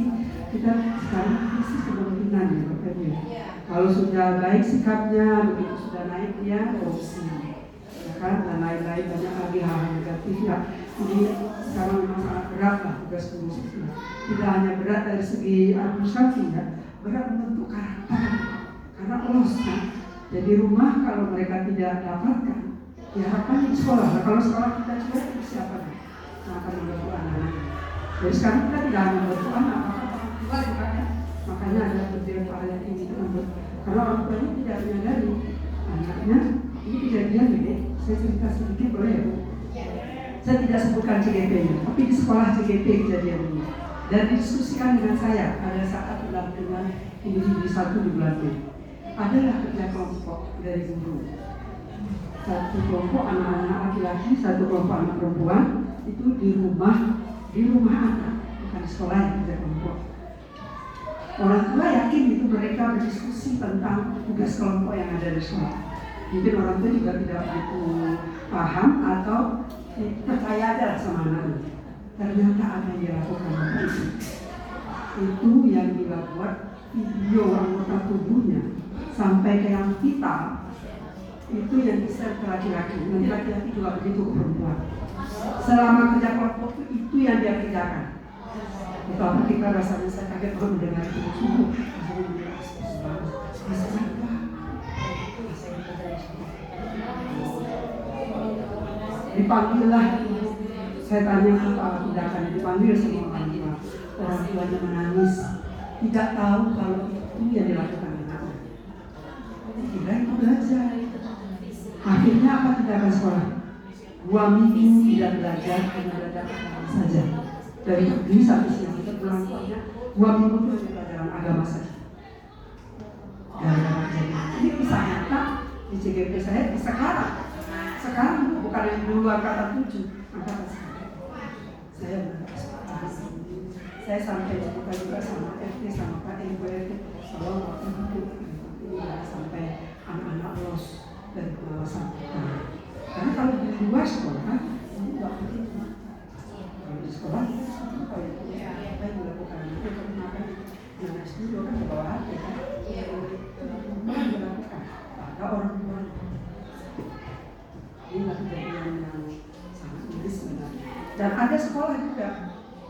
kita sekarang krisis kepemimpinan ya Bapak Ibu. Kalau sudah baik sikapnya, begitu sudah naik dia korupsi, ya kan, dan lain-lain banyak lagi hal-hal negatif ya. Jadi sekarang memang sangat berat lah tugas guru itu. Tidak hanya berat dari segi administrasi ya, berat membentuk karakter. Karena polos kan. Jadi rumah kalau mereka tidak dapatkan, diharapkan di sekolah. Nah, kalau sekolah kita coba siapa nih? Akan membantu anak-anak. Jadi sekarang kita tidak hanya membantu anak, orang tua juga kan. Makanya ada beberapa ayat ini membuat karena orang tuanya tidak menyadari anaknya ini kejadian ini. Saya cerita sedikit boleh ya Bu? Saya tidak sebutkan CGP-nya, tapi di sekolah CGP kejadian ini dan didiskusikan dengan saya pada saat pendampingan individu 1 di bulan Mei. Adalah kerja kelompok dari guru. Satu kelompok anak-anak laki-laki, satu kelompok anak perempuan. Itu di rumah anak, bukan di sekolah yang kerja kelompok. Orang tua yakin itu mereka berdiskusi tentang tugas kelompok yang ada di sekolah. Mungkin orang tua juga tidak begitu paham atau percaya ada sama anaknya. Ternyata apa yang dilakukan itu yang dibuat video anggota tubuhnya sampai ke yang vital itu yang bisa ke laki-laki. Nanti laki-laki juga begitu ke perempuan. Selama kerja kelompok itu yang dia kerjakan. Betapa kita rasanya saya kaget baru mendengar itu sungguh. Dipanggillah, saya tanya apa tindakan, dipanggil semua orang tua. Orang tuanya menangis, tidak tahu kalau itu yang dilakukan anaknya. Tidak itu belajar. Akhirnya apa tindakan sekolah? 2 minggu tidak belajar, hanya belajar agama saja. Dari pagi sampai siang kita pulang sekolahnya 2 minggu itu hanya pelajaran agama saja. Ini kisah nyata di CGP saya sekarang. Sekarang bukan yang dulu angkatan 7, angkatan sekarang. Saya sampai cerita juga sama RT sama Pak RT kalau waktu itu sampai anak-anak los dari pengawasan kita. Karena kalau di luar sekolah ini tidak begitu. Kalau di sekolah apa yang dilakukan itu kenapa anak SD kan di bawah hati kan? Apa yang dilakukan? Ada orang tua. Inilah kejadian yang sangat miris sebenarnya. Dan ada sekolah juga.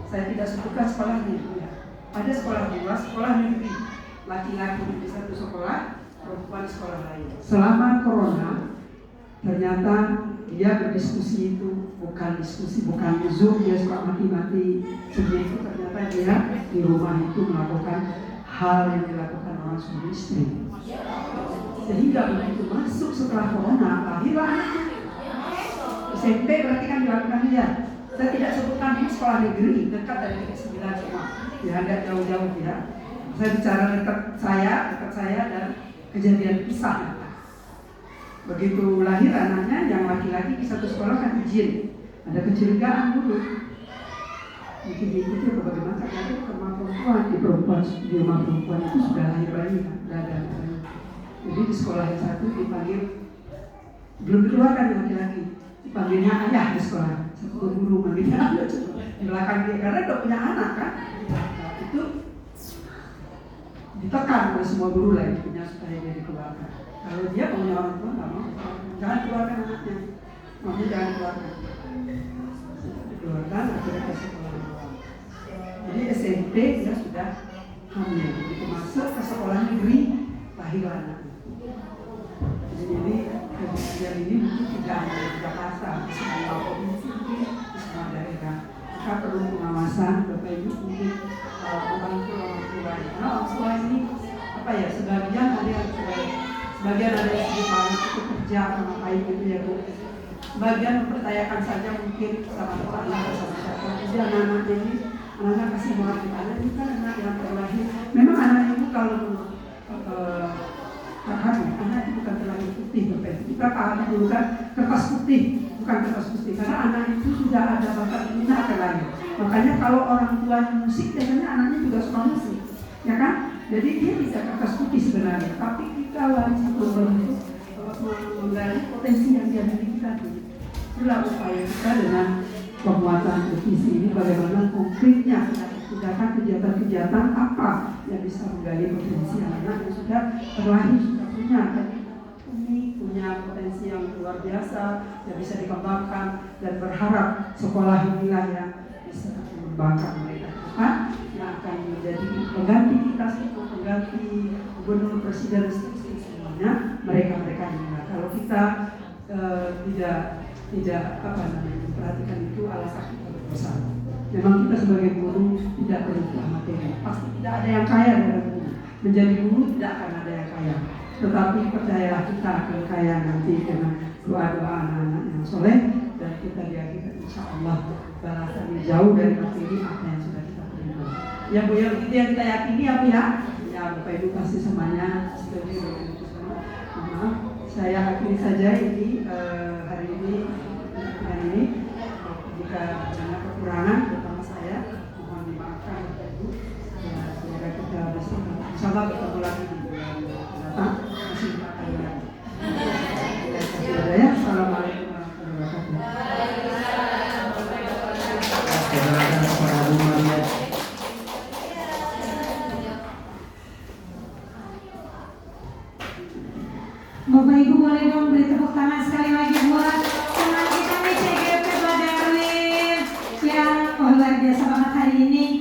Saya tidak sebutkan sekolahnya ya. Ada sekolah luar, sekolah negeri. Laki-laki di satu sekolah, perempuan di sekolah lain. Selama corona ternyata dia berdiskusi itu bukan diskusi, bukan Zoom, dia suka mati-mati sendiri itu. Ternyata dia di rumah itu melakukan hal yang dilakukan orang suami istri. Sehingga begitu masuk setelah corona, lahirlah anaknya. SMP berarti kan dilakukan dia. Saya tidak sebutkan ini sekolah negeri dekat dari Negeri 9 cuma, ya agak jauh-jauh ya. Saya bicara dekat saya dan kejadian kisah. Begitu lahir anaknya yang laki-laki di satu sekolah kan izin, ada kecurigaan dulu. Mungkin diikuti atau bagaimana? Ternyata di rumah perempuan itu sudah lahir bayi kan, sudah ada bayi. Jadi di sekolah yang satu dipanggil belum dikeluarkan laki-laki, dipanggilnya ayah di sekolah. Satu guru manggilnya ayah di belakang dia karena udah punya anak kan. Nah, itu ditekan oleh semua guru lain punya supaya dia dikeluarkan. Kalau dia punya orang tua nggak mau, jangan keluarkan anaknya, maunya jangan keluarkan. Dikeluarkan akhirnya ke sekolah. Jadi SMP dia sudah hamil, begitu masuk ke sekolah negeri lahirlah anaknya. Jadi ini kejadian ini mungkin tidak hanya di Jakarta, di semua provinsi, di semua daerah. Kita perlu pengawasan, Bapak Ibu mungkin orang tua, karena orang tua ini apa ya, sebagian ada yang sebagian ada yang sedih malas itu kerja atau ngapain gitu ya Bu. Sebagian mempercayakan saja mungkin sama orang atau sama siapa. Jadi anak-anaknya ini, anak-anak kasih moral anak ini kan anak yang terlahir. Memang anak itu kalau kita pahami dulu kan kertas putih, bukan kertas putih, karena anak itu sudah ada bakat menggunakan lagi. Makanya kalau orang tua musik biasanya anaknya juga suka musik, ya kan? Jadi dia bisa kertas putih sebenarnya, tapi kita wajib untuk menggali potensi yang dia miliki tadi. Itulah upaya kita dengan penguatan revisi ini, bagaimana konkretnya tindakan kegiatan-kegiatan apa yang bisa menggali potensi anak yang sudah terlahir, sudah punya potensi yang luar biasa yang bisa dikembangkan, dan berharap sekolah inilah yang bisa mengembangkan mereka ke depan, yang akan menjadi pengganti kita semua, pengganti gubernur, presiden, semuanya mereka inilah. Kalau kita tidak memperhatikan itu, alasan kita besar. Memang kita sebagai guru tidak berubah materi, pasti tidak ada yang kaya dalam guru. Menjadi guru tidak akan ada yang kaya, tetapi percayalah kita akan kaya nanti dengan doa-doa anak-anak yang soleh, dan kita yakin insya Allah balasannya jauh dari materi apa yang sudah kita terima. Ya Bu, yang itu yang kita yakini ya Bu ya. Ya Bapak Ibu pasti semuanya setuju dengan itu semua. Maaf, saya akhiri saja ini hari ini. Jika ada kekurangan terutama saya, mohon dimaafkan Bapak Ibu. Ya, semoga kita bisa insyaallah bertemu lagi di bulan mendatang. Masih akan lagi. Assalamualaikum warahmatullahi wabarakatuh. Bapak Ibu boleh dong beri tepuk tangan sekali lagi buat teman kita nih CGP Pak Darwin yang luar biasa banget hari ini.